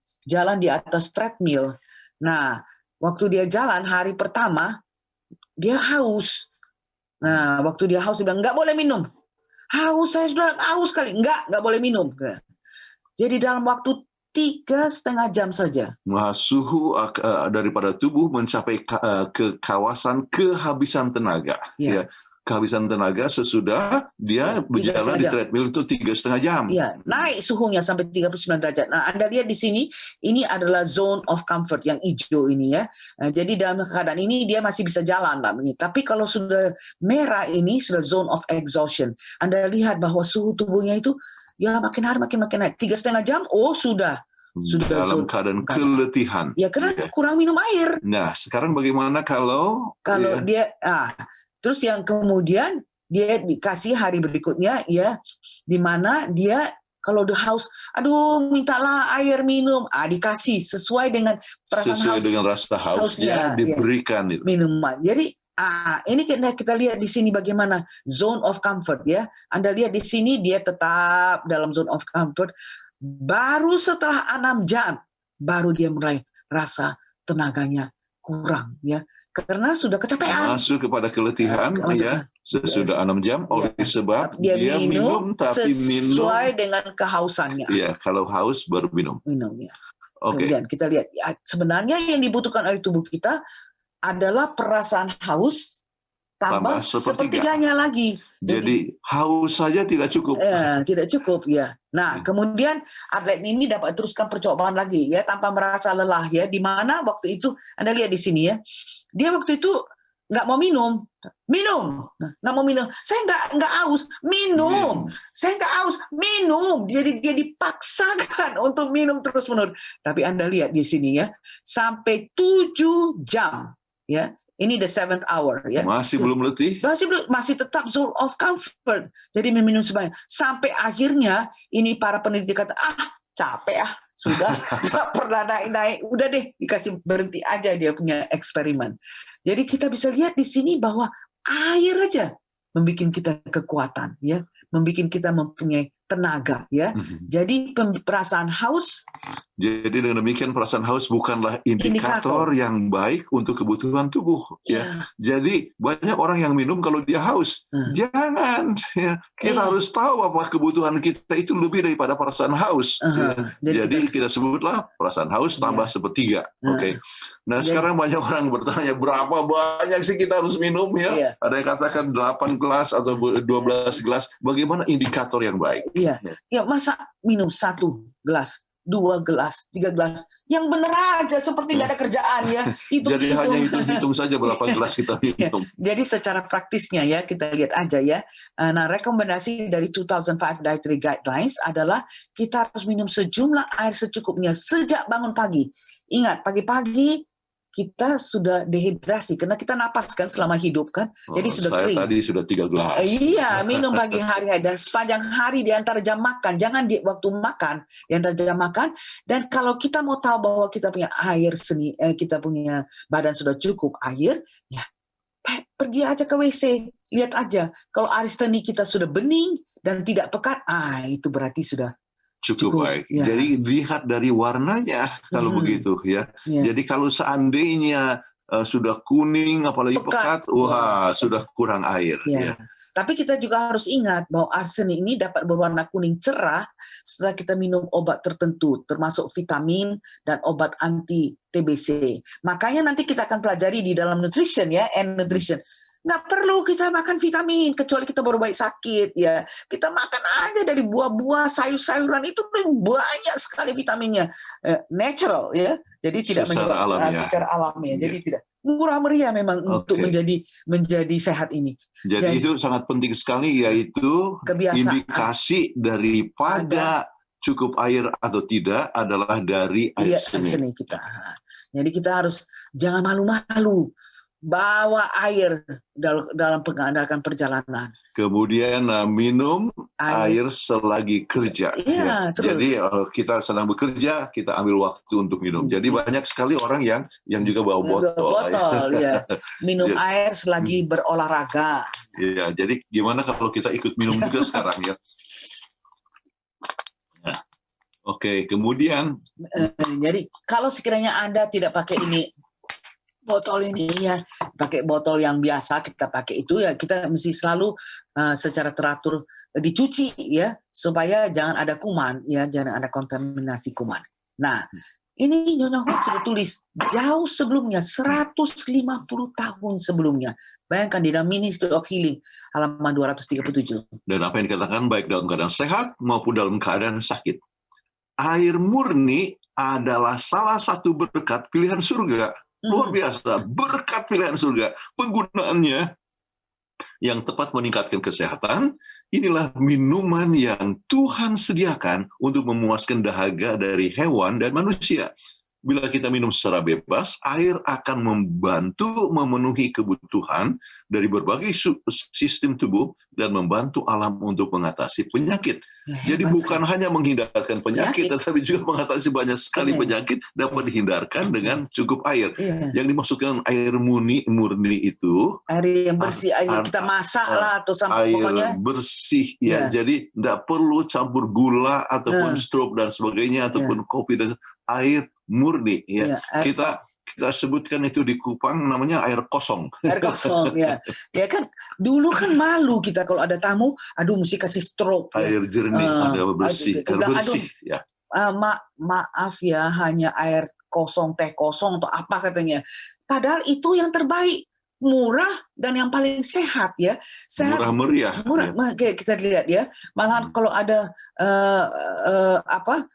di atas treadmill. Nah, waktu dia jalan hari pertama dia haus. Nah, waktu dia haus dia bilang nggak boleh minum. Haus, saya sudah haus sekali. Nggak boleh minum. Jadi dalam waktu 3,5 jam saja. Suhu daripada tubuh mencapai ke kawasan kehabisan tenaga. Ya. Kehabisan tenaga sesudah dia berjalan di treadmill itu 3,5 jam. Ya, naik suhunya sampai 39 derajat. Nah, Anda lihat di sini, ini adalah zone of comfort yang hijau ini ya. Nah, jadi dalam keadaan ini dia masih bisa jalan lah. Tapi kalau sudah merah ini sudah zone of exhaustion. Anda lihat bahwa suhu tubuhnya itu ya makin hari makin naik. 3,5 jam, sudah dalam keadaan keletihan. Ya, karena kurang minum air. Nah, sekarang bagaimana kalau dia terus yang kemudian dia dikasih hari berikutnya ya, di mana dia kalau udah haus, aduh mintalah air minum, dikasih sesuai dengan perasaan sesuai dengan rasa hausnya diberikan itu. Minuman. Jadi ini kita lihat di sini bagaimana zone of comfort ya. Anda lihat di sini dia tetap dalam zone of comfort. Baru setelah 6 jam baru dia mulai rasa tenaganya kurang ya. Karena sudah kecapean. Masuk kepada keletihan ya sesudah 6 jam oleh sebab dia minum tapi sesuai dengan kehausannya. Iya, kalau haus baru minum. Ya. Okay. Kemudian kita lihat sebenarnya yang dibutuhkan oleh tubuh kita adalah perasaan haus tambah sepertiganya lagi. Jadi haus saja tidak cukup. Tidak cukup ya. Nah, kemudian atlet ini dapat teruskan percobaan lagi ya tanpa merasa lelah ya. Di mana waktu itu Anda lihat di sini ya. Dia waktu itu nggak mau minum. Nggak mau minum. Saya nggak haus, minum. Saya nggak haus, minum. Jadi dia dipaksakan untuk minum terus-menerus. Tapi Anda lihat di sini ya, sampai 7 jam ya. Ini the 7th hour ya. Masih belum letih? Masih tetap zone of comfort. Jadi minum sebanyak. Sampai akhirnya ini para peneliti kata, capek sudah nggak pernah naik. Udah deh dikasih berhenti aja dia punya eksperimen. Jadi kita bisa lihat di sini bahwa air aja membuat kita kekuatan ya, membuat kita mempunyai tenaga ya. Jadi perasaan haus. Jadi dengan demikian perasaan haus bukanlah indikator yang baik untuk kebutuhan tubuh ya. Jadi banyak orang yang minum kalau dia haus. Jangan ya. Kita harus tahu bahwa kebutuhan kita itu lebih daripada perasaan haus. Jadi kita sebutlah perasaan haus tambah sepertiga. Oke. Nah, sekarang banyak orang bertanya berapa banyak sih kita harus minum ya? Ada yang katakan 8 gelas atau 12 gelas. Bagaimana indikator yang baik? Iya. Ya, masa minum 1 gelas, 2 gelas, 3 gelas, yang benar aja seperti nggak ada kerjaan ya. Jadi hanya hitung saja berapa gelas kita minum. Jadi secara praktisnya ya kita lihat aja ya. Nah, rekomendasi dari 2005 Dietary Guidelines adalah kita harus minum sejumlah air secukupnya sejak bangun pagi. Ingat, pagi-pagi kita sudah dehidrasi karena kita napas kan selama hidup kan, jadi sudah kering. Saya tadi sudah 3 gelas. Iya, minum pagi hari dan sepanjang hari di antara jam makan, jangan di waktu makan, di antara jam makan. Dan kalau kita mau tahu bahwa kita punya air kita punya badan sudah cukup air, ya pergi aja ke WC, lihat aja. Kalau air seni kita sudah bening dan tidak pekat, itu berarti sudah cukup baik. Ya. Jadi lihat dari warnanya kalau begitu ya. Jadi kalau seandainya sudah kuning apalagi pekat, sudah kurang air. Ya. Tapi kita juga harus ingat bahwa arseni ini dapat berwarna kuning cerah setelah kita minum obat tertentu, termasuk vitamin dan obat anti TBC. Makanya nanti kita akan pelajari di dalam nutrition ya, and nutrition. Nggak perlu kita makan vitamin kecuali kita baru baik sakit ya. Kita makan aja dari buah-buah, sayur-sayuran itu banyak sekali vitaminnya, natural ya. Jadi tidak menyebabkan secara alami ya. Jadi tidak murah meriah memang untuk menjadi sehat ini. Jadi itu sangat penting sekali yaitu indikasi daripada cukup air atau tidak adalah dari air seni kita. Jadi kita harus jangan malu-malu. bawa air dalam mengadakan perjalanan. Kemudian minum Air. air selagi kerja. Iya, terus. Jadi kita sedang bekerja, kita ambil waktu untuk minum. Jadi banyak sekali orang yang juga bawa botol. Ya. Minum Ya. air selagi berolahraga. Iya, jadi gimana kalau kita ikut minum juga sekarang ya? Nah, oke, kemudian Jadi kalau sekiranya Anda tidak pakai ini, botol ini ya, pakai botol yang biasa kita pakai itu ya, kita mesti selalu secara teratur dicuci ya, supaya jangan ada kuman ya, jangan ada kontaminasi kuman. Nah, ini Nyonya Holt sudah tulis jauh sebelumnya, 150 tahun sebelumnya. Bayangkan di dalam Ministry of Healing halaman 237. dan apa yang dikatakan baik dalam keadaan sehat maupun dalam keadaan sakit. Air murni adalah salah satu berkat pilihan surga. Luar biasa, berkat pilihan surga. Penggunaannya yang tepat meningkatkan kesehatan, inilah minuman yang Tuhan sediakan untuk memuaskan dahaga dari hewan dan manusia. Bila kita minum secara bebas, air akan membantu memenuhi kebutuhan dari berbagai sistem tubuh dan membantu alam untuk mengatasi penyakit. Jadi bukan hanya menghindarkan penyakit, tetapi juga mengatasi banyak sekali penyakit dapat dihindarkan dengan cukup air. Yang dimaksudkan air murni itu air yang bersih, air kita masak lah atau sampai air pokoknya bersih ya. Jadi tidak perlu campur gula ataupun stroop dan sebagainya ataupun kopi, dan air murni ya. Kita sebutkan itu di Kupang namanya air kosong. Air kosong ya. Ya kan dulu kan malu kita kalau ada tamu, aduh mesti kasih stroke. Air jernih, ada bersih, air bersih ya. Maaf ya, hanya air kosong, teh kosong atau apa katanya. Padahal itu yang terbaik, murah dan yang paling sehat ya. Sehat, murah meriah. Murah, ya. Kita lihat ya. Malahan kalau ada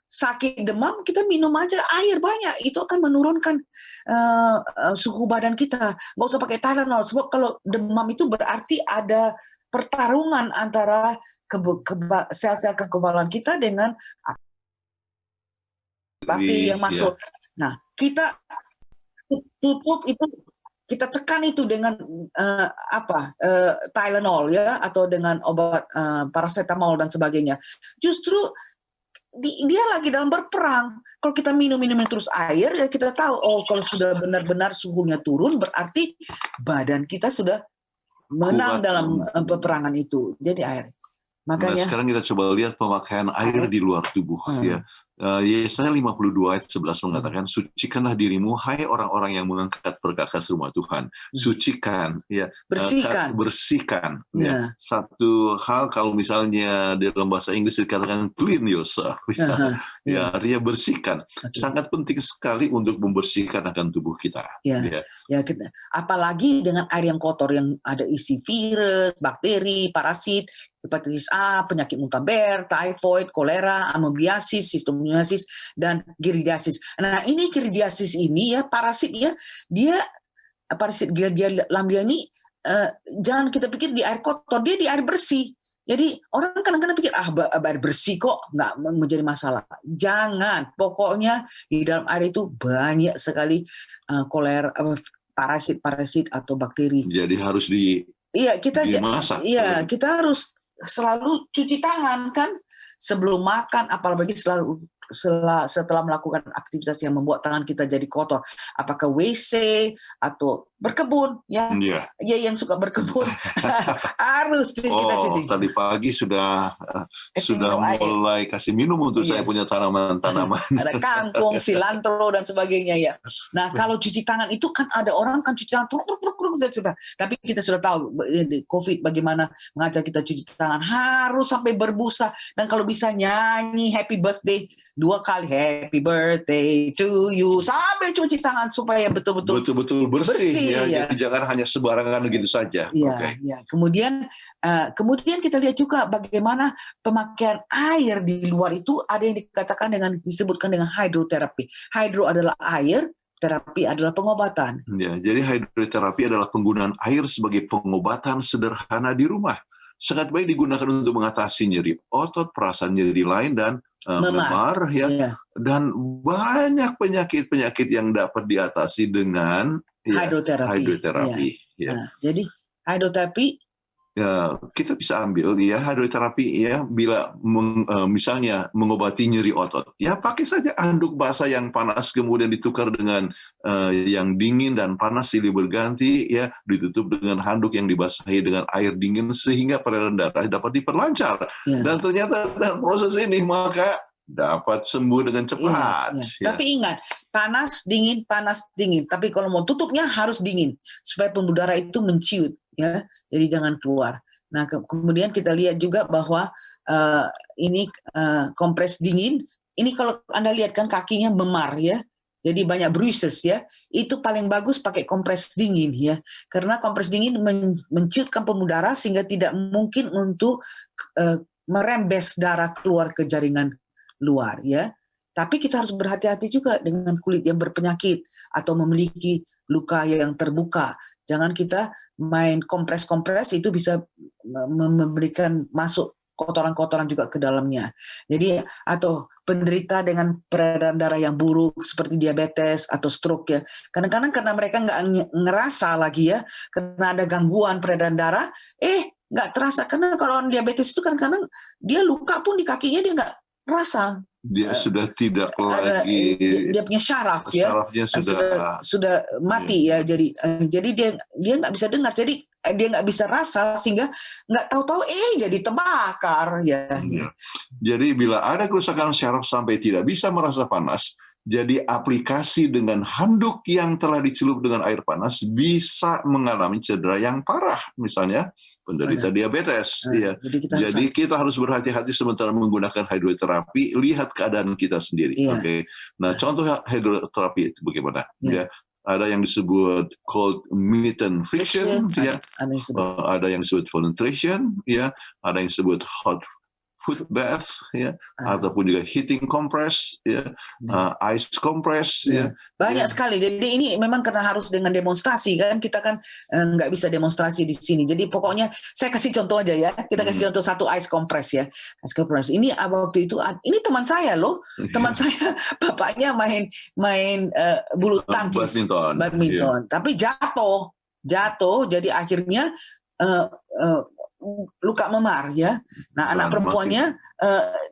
sakit demam, kita minum aja air banyak. Itu akan menurunkan suhu badan kita. Nggak usah pakai Tylenol. Sebab kalau demam itu berarti ada pertarungan antara sel-sel kekebalan kita dengan bakteri yang masuk. Nah, kita tutup itu, kita tekan itu dengan Tylenol ya, atau dengan obat paracetamol dan sebagainya. Justru dia lagi dalam berperang. Kalau kita minum terus air, ya kita tahu, oh kalau sudah benar-benar suhunya turun, berarti badan kita sudah menang dalam peperangan itu. Jadi air. Makanya sekarang kita coba lihat pemakaian air di luar tubuh ya. Yesaya 52 ayat 11 mengatakan, sucikanlah dirimu, hai orang-orang yang mengangkat perkakas rumah Tuhan. Sucikan, ya. Bersihkan. Ya. Satu hal kalau misalnya di dalam bahasa Inggris dikatakan clean yourself. Ya, artinya bersihkan. Sangat penting sekali untuk membersihkan akan tubuh kita. Ya, apalagi dengan air yang kotor yang ada isi virus, bakteri, parasit, hepatitis A, penyakit mutabel, typhoid, kolera, amoebiasis, sistematitis, dan giardiasis. Nah, ini giardiasis ini ya, parasit ya, dia parasit Giardia lamblia ini jangan kita pikir di air kotor, dia di air bersih. Jadi orang kadang-kadang pikir air bersih kok nggak menjadi masalah. Jangan, pokoknya di dalam air itu banyak sekali kolera, parasit atau bakteri. Jadi harus dimasak. Iya, kita harus selalu cuci tangan kan sebelum makan, apalagi setelah melakukan aktivitas yang membuat tangan kita jadi kotor, apakah WC atau berkebun ya, yang suka berkebun harus kita cuci. Tadi pagi sudah mulai kasih minum untuk saya punya tanaman-tanaman. Ada kangkung, cilantro dan sebagainya ya. Nah, kalau cuci tangan itu kan ada orang kan cuci tangan sudah. Tapi kita sudah tahu COVID bagaimana mengajar kita cuci tangan, harus sampai berbusa, dan kalau bisa nyanyi happy birthday 2 kali, happy birthday to you, sampai cuci tangan supaya betul-betul bersih ya. Jadi jangan hanya sembarangan begitu saja. Ya. Kemudian kita lihat juga bagaimana pemakaian air di luar itu ada yang disebutkan dengan hidroterapi. Hydro adalah air, terapi adalah pengobatan. Ya, jadi hidroterapi adalah penggunaan air sebagai pengobatan sederhana di rumah. Sangat baik digunakan untuk mengatasi nyeri otot, perasaan nyeri lain, dan memar ya. Dan banyak penyakit-penyakit yang dapat diatasi dengan ya, hidroterapi. hidroterapi. Ya. Nah, jadi hidroterapi Ya, kita bisa ambil ya hidroterapi ya bila misalnya mengobati nyeri otot. Ya pakai saja handuk basah yang panas kemudian ditukar dengan yang dingin dan panas silih berganti ya, ditutup dengan handuk yang dibasahi dengan air dingin sehingga peredaran darah dapat diperlancar. ya. Dan ternyata dalam proses ini maka dapat sembuh dengan cepat. Ya. Ya. Tapi ingat, panas dingin. Tapi kalau mau tutupnya harus dingin supaya pembuluh darah itu menciut, ya. Jadi jangan keluar. Nah, kemudian kita lihat juga bahwa ini kompres dingin. Ini kalau Anda lihat kan kakinya memar, ya. Jadi banyak bruises, ya. Itu paling bagus pakai kompres dingin, ya. Karena kompres dingin menciutkan pembuluh darah sehingga tidak mungkin untuk merembes darah keluar ke jaringan luar, ya. Tapi kita harus berhati-hati juga dengan kulit yang berpenyakit atau memiliki luka yang terbuka. Jangan kita main kompres-kompres, itu bisa memberikan masuk kotoran-kotoran juga ke dalamnya. Jadi atau penderita dengan peredaran darah yang buruk seperti diabetes atau stroke, ya. Kadang-kadang karena mereka nggak ngerasa lagi, ya, karena ada gangguan peredaran darah, nggak terasa. Karena kalau orang diabetes itu kadang-kadang dia luka pun di kakinya dia nggak rasa. Dia sudah tidak lagi, dia punya syaraf, ya, syarafnya sudah mati, ya. Jadi dia nggak bisa dengar, jadi dia nggak bisa rasa sehingga nggak tahu-tahu jadi terbakar, ya. Jadi bila ada kerusakan syaraf sampai tidak bisa merasa panas, jadi aplikasi dengan handuk yang telah dicelup dengan air panas bisa mengalami cedera yang parah, misalnya penderita diabetes. Ya. Jadi kita harus berhati-hati sementara menggunakan hidroterapi, lihat keadaan kita sendiri. Oke. Nah, contoh hidroterapi itu bagaimana? Ya. Ada yang disebut cold mitten friction, ya. Ada yang disebut volantration, ya. Ada yang disebut hot foot bath, ya, ataupun juga heating compress, ya, ice compress, ya. Banyak sekali. Jadi ini memang karena harus dengan demonstrasi, kan kita kan nggak bisa demonstrasi di sini. Jadi pokoknya saya kasih contoh aja, ya. Kita kasih contoh satu ice compress, ya. Ice compress. Ini waktu itu ini teman saya loh. Teman saya bapaknya main bulu tangkis, badminton. Tapi jatuh. Jadi akhirnya luka memar, ya. Nah, anak perempuannya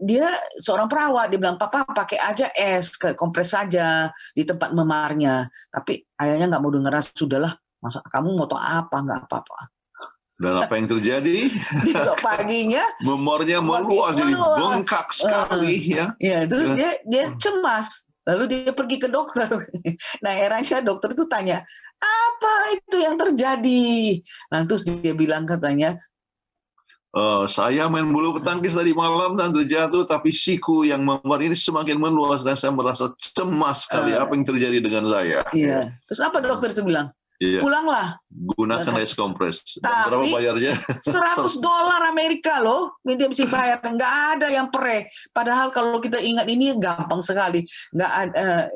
dia seorang perawat, dia bilang, "Papa pakai aja es kompres saja di tempat memarnya." Tapi ayahnya nggak mau dengar, sudahlah, masa kamu mau tahu apa, nggak apa-apa. Dan apa yang terjadi? Besok paginya memornya meluas, jadi bengkak sekali, ya. Ya, terus dia cemas. Lalu dia pergi ke dokter. Nah, herannya dokter itu tanya, "Apa itu yang terjadi?" Nah, terus dia bilang katanya, saya main bulu tangkis tadi malam dan terjatuh, tapi siku yang memar ini semakin meluas dan saya merasa cemas sekali. Apa yang terjadi dengan saya? Iya. Terus apa dokter itu bilang? Iya. Pulanglah. Gunakan ice compress. Berapa bayarnya? $100 Amerika loh. Dia bisa bayar. Nggak ada yang pereh. Padahal kalau kita ingat ini gampang sekali. Nggak ada,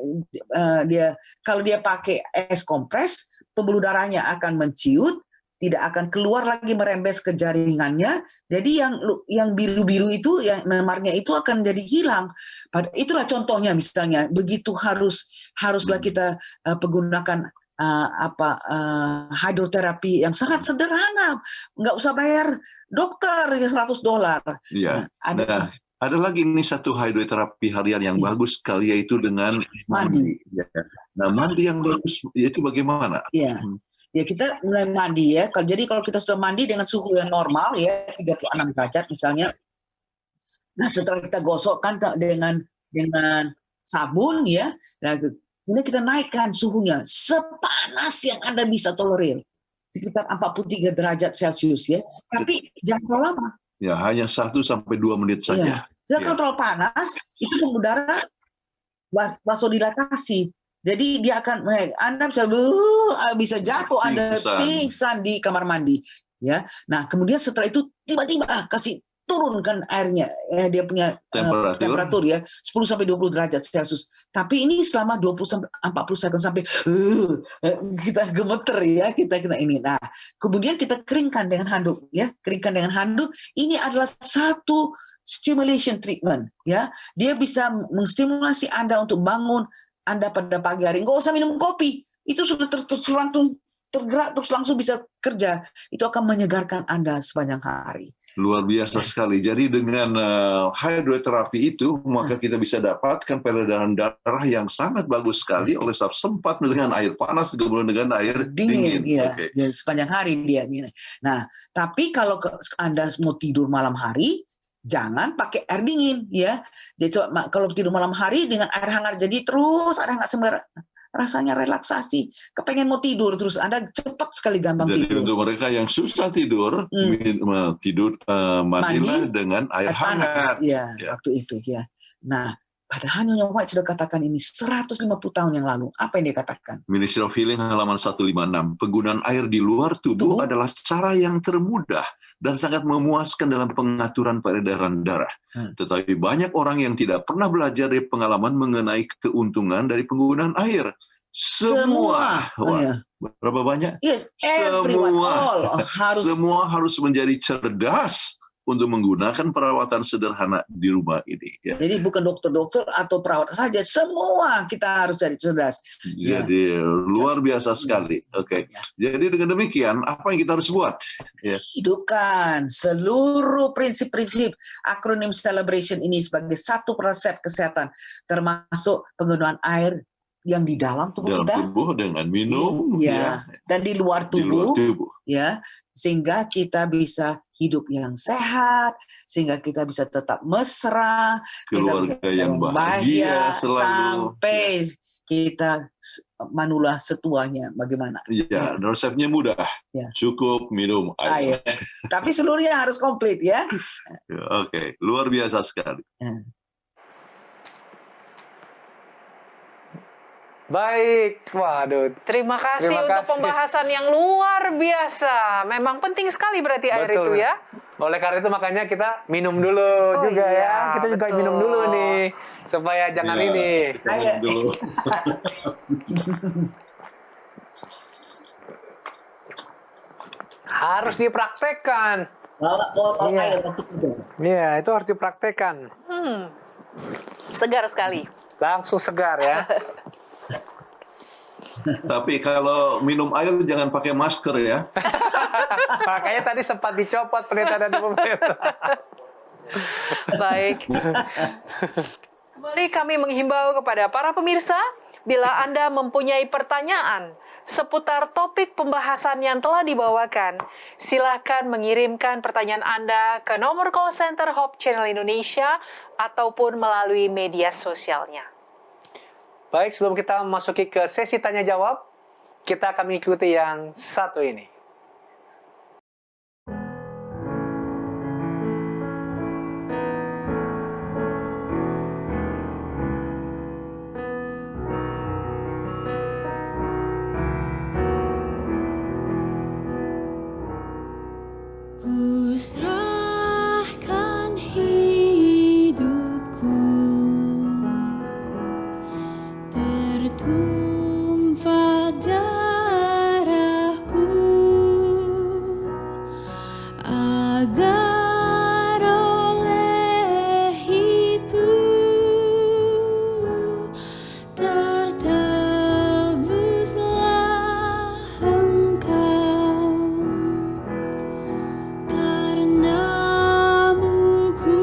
kalau dia pakai ice compress, pembuluh darahnya akan menciut, tidak akan keluar lagi merembes ke jaringannya. Jadi yang biru-biru itu, yang memarnya itu akan jadi hilang. Itulah contohnya misalnya. Begitu haruslah kita menggunakan hidroterapi yang sangat sederhana. Nggak usah bayar dokter $100. Iya. Nah, ada lagi nih satu hidroterapi harian yang bagus sekali, yaitu dengan mandi. Nah, mandi yang bagus itu bagaimana? Iya. Ya, kita mulai mandi, ya. Jadi kalau kita sudah mandi dengan suhu yang normal, ya, 36 derajat misalnya. Nah, setelah kita gosokkan dengan sabun, ya. Nah, kemudian kita naikkan suhunya sepanas yang Anda bisa tolerir. Sekitar 43 derajat Celcius, ya. Tapi jangan terlalu lama. Ya, hanya 1-2 menit saja. Ya. Kalau terlalu panas, itu pembuluh darah vasodilatasi. Jadi dia akan, Anda bisa jatuh, Anda pingsan di kamar mandi, ya. Nah, kemudian setelah itu tiba-tiba kasih turunkan airnya, dia punya temperatur, ya, 10-20 derajat Celcius. Tapi ini selama 20-40 second sampai kita gemeter, ya, kita ini. Nah, kemudian kita keringkan dengan handuk, ya, keringkan dengan handuk. Ini adalah satu stimulation treatment, ya. Dia bisa menstimulasi Anda untuk bangun Anda pada pagi hari. Nggak usah minum kopi. itu sudah terus langsung tergerak, terus langsung bisa kerja. Itu akan menyegarkan Anda sepanjang hari. Luar biasa sekali. Jadi dengan hydroterapi itu, maka kita bisa dapatkan peredaran darah yang sangat bagus sekali oleh sebab sempat dengan air panas, kemudian dengan air dingin. Iya. Oke. Ya, sepanjang hari dia gini. Nah, tapi kalau Anda mau tidur malam hari, jangan pakai air dingin ya. Jadi kalau tidur malam hari dengan air hangat, jadi terus air hangat rasanya relaksasi. Kepengen mau tidur terus, Anda cepat sekali gampang Jadi tidur. untuk mereka yang susah tidur, mandilah dengan air hangat. Ya, waktu itu ya. Nah, padahal Nyonya White sudah katakan ini 150 tahun yang lalu. Apa yang dia katakan? Ministry of Healing halaman 156. Penggunaan air di luar tubuh adalah cara yang termudah dan sangat memuaskan dalam pengaturan peredaran darah. Tetapi banyak orang yang tidak pernah belajar dari pengalaman mengenai keuntungan dari penggunaan air. Semua. Wah, berapa banyak? Yes, everyone, all semua harus menjadi cerdas untuk menggunakan perawatan sederhana di rumah ini. Ya. Jadi bukan dokter-dokter atau perawat saja, semua kita harus jadi cerdas. Jadi luar biasa sekali. Oke. Jadi dengan demikian, apa yang kita harus buat? Ya. Hidupkan seluruh prinsip-prinsip akronim celebration ini sebagai satu resep kesehatan, termasuk penggunaan air yang di dalam tubuh kita, tubuh dengan minum, dan di luar tubuh, ya, sehingga kita bisa hidup yang sehat, sehingga kita bisa tetap mesra, keluarga kita bisa yang bahagia selalu, sampai kita manula setuanya. Bagaimana? Ya, resepnya mudah, cukup minum air. Tapi seluruhnya harus komplit ya. Oke, luar biasa sekali. Baik, waduh. Terima kasih untuk pembahasan yang luar biasa. Memang penting sekali berarti air itu ya. Oleh karena itu makanya kita minum dulu juga ya. Kita juga minum dulu nih supaya jangan ini. Minum dulu. Harus dipraktekkan. Iya, itu harus dipraktekkan. Segar sekali. Langsung segar ya. Tapi kalau minum air jangan pakai masker ya. Makanya tadi sempat dicopot pernyataan dari pemerintah. Baik. Kembali kami menghimbau kepada para pemirsa, bila Anda mempunyai pertanyaan seputar topik pembahasan yang telah dibawakan, silakan mengirimkan pertanyaan Anda ke nomor call center Hope Channel Indonesia ataupun melalui media sosialnya. Baik, sebelum kita memasuki ke sesi tanya-jawab, kita akan mengikuti yang satu ini. Kuserahkan hidupku tertumpah darahku agar oleh itu tertebuslah engkau. Karenamu ku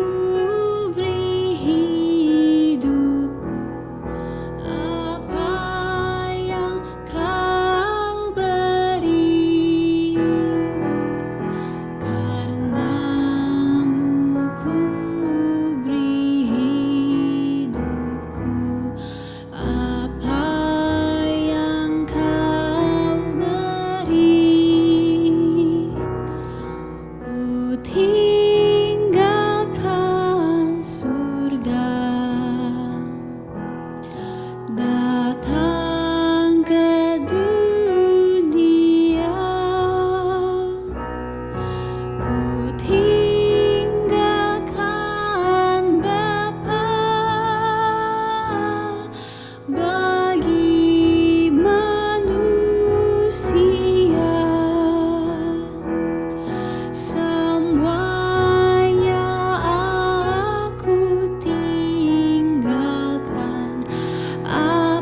beri hidupku, apa yang kau beri. Karenamu ku beri hidupku, apa yang kau beri. Ku tinggalkan surga, datang ke dunia. Ku tinggalkan Bapa bagi manusia. Semuanya aku tinggalkan, apa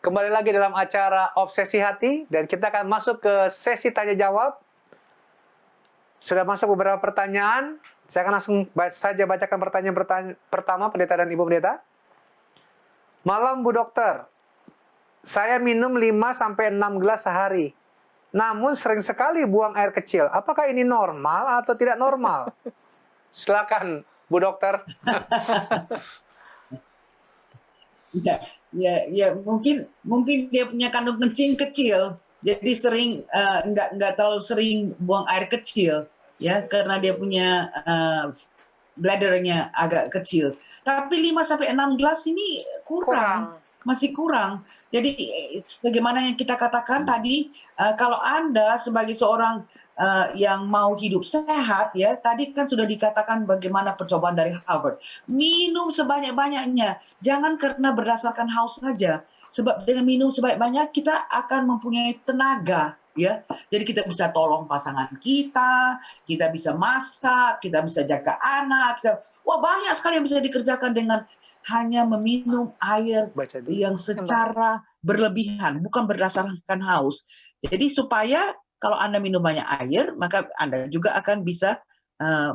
kembali lagi dalam acara Obsesi Hati dan kita akan masuk ke sesi tanya jawab. Sudah masuk beberapa pertanyaan. Saya akan langsung saja bacakan pertanyaan pertama pendeta dan ibu pendeta. Malam Bu Dokter. Saya minum 5-6 gelas sehari. Namun sering sekali buang air kecil. Apakah ini normal atau tidak normal? Silakan Bu Dokter. Ya, mungkin dia punya kandung kencing kecil, jadi sering nggak terlalu sering buang air kecil, ya, karena dia punya bladdernya agak kecil. Tapi 5-6 gelas ini masih kurang. Jadi bagaimana yang kita katakan tadi, kalau Anda sebagai seorang yang mau hidup sehat, ya, tadi kan sudah dikatakan bagaimana percobaan dari Harvard. Minum sebanyak-banyaknya, jangan karena berdasarkan haus saja. Sebab dengan minum sebanyak-banyak kita akan mempunyai tenaga, ya. Jadi kita bisa tolong pasangan kita bisa masak, kita bisa jaga anak, banyak sekali yang bisa dikerjakan dengan hanya meminum air yang secara berlebihan, bukan berdasarkan haus. Jadi supaya kalau Anda minum banyak air, maka Anda juga akan bisa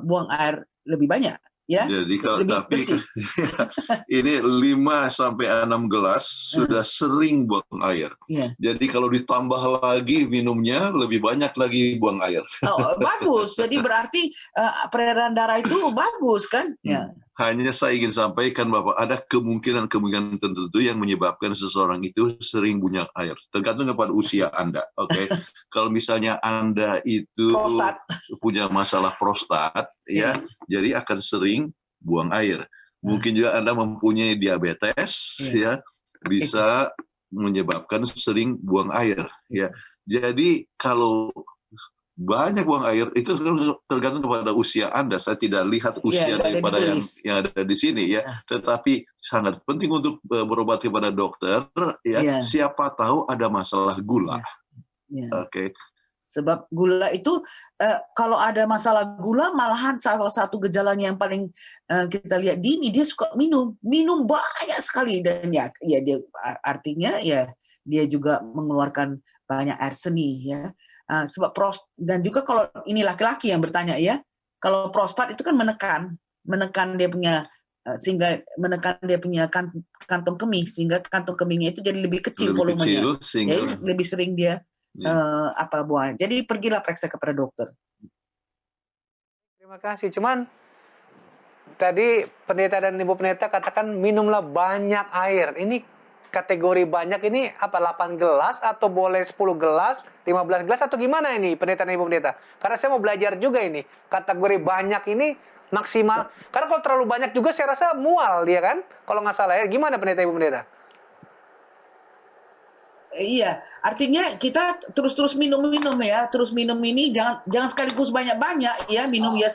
buang air lebih banyak, ya. Jadi kalau lebih tapi bersih. ini 5-6 gelas sudah sering buang air. Iya. Jadi kalau ditambah lagi minumnya lebih banyak lagi buang air. Oh, bagus. Jadi berarti peredaran darah itu bagus kan? Ya. Hanya saya ingin sampaikan bahwa ada kemungkinan tertentu yang menyebabkan seseorang itu sering buang air. Tergantung kepada usia Anda. Oke. Kalau misalnya Anda itu Prostat. punya masalah prostat, ya, jadi akan sering buang air. Mungkin juga Anda mempunyai diabetes, ya, bisa menyebabkan sering buang air, ya. Jadi kalau banyak buang air itu tergantung kepada usia Anda. Saya tidak lihat usia daripada yang ada di sini, ya. Tetapi sangat penting untuk berobat kepada dokter, ya. Siapa tahu ada masalah gula. Oke. Sebab gula itu kalau ada masalah gula, malahan salah satu gejalanya yang paling kita lihat dini, dia suka minum banyak sekali, dan ya dia artinya ya dia juga mengeluarkan banyak air seni, ya. Sebab dan juga kalau ini laki-laki yang bertanya, ya, kalau prostat itu kan menekan dia punya sehingga menekan dia punya kantong kemih, sehingga kantong kemihnya itu jadi lebih kecil volumenya, jadi lebih sering dia buang. Jadi pergilah periksa kepada dokter. Terima kasih. Cuman tadi pendeta dan ibu pendeta katakan minumlah banyak air. Ini kategori banyak ini apa, 8 gelas atau boleh 10 gelas, 15 gelas atau gimana ini pendeta dan ibu pendeta? Karena saya mau belajar juga ini. Kategori banyak ini maksimal. Karena kalau terlalu banyak juga saya rasa mual dia kan. Kalau nggak salah, ya. Gimana pendeta ibu pendeta? Iya, artinya kita terus minum, ya, terus minum ini jangan sekaligus banyak-banyak, ya, minum ya,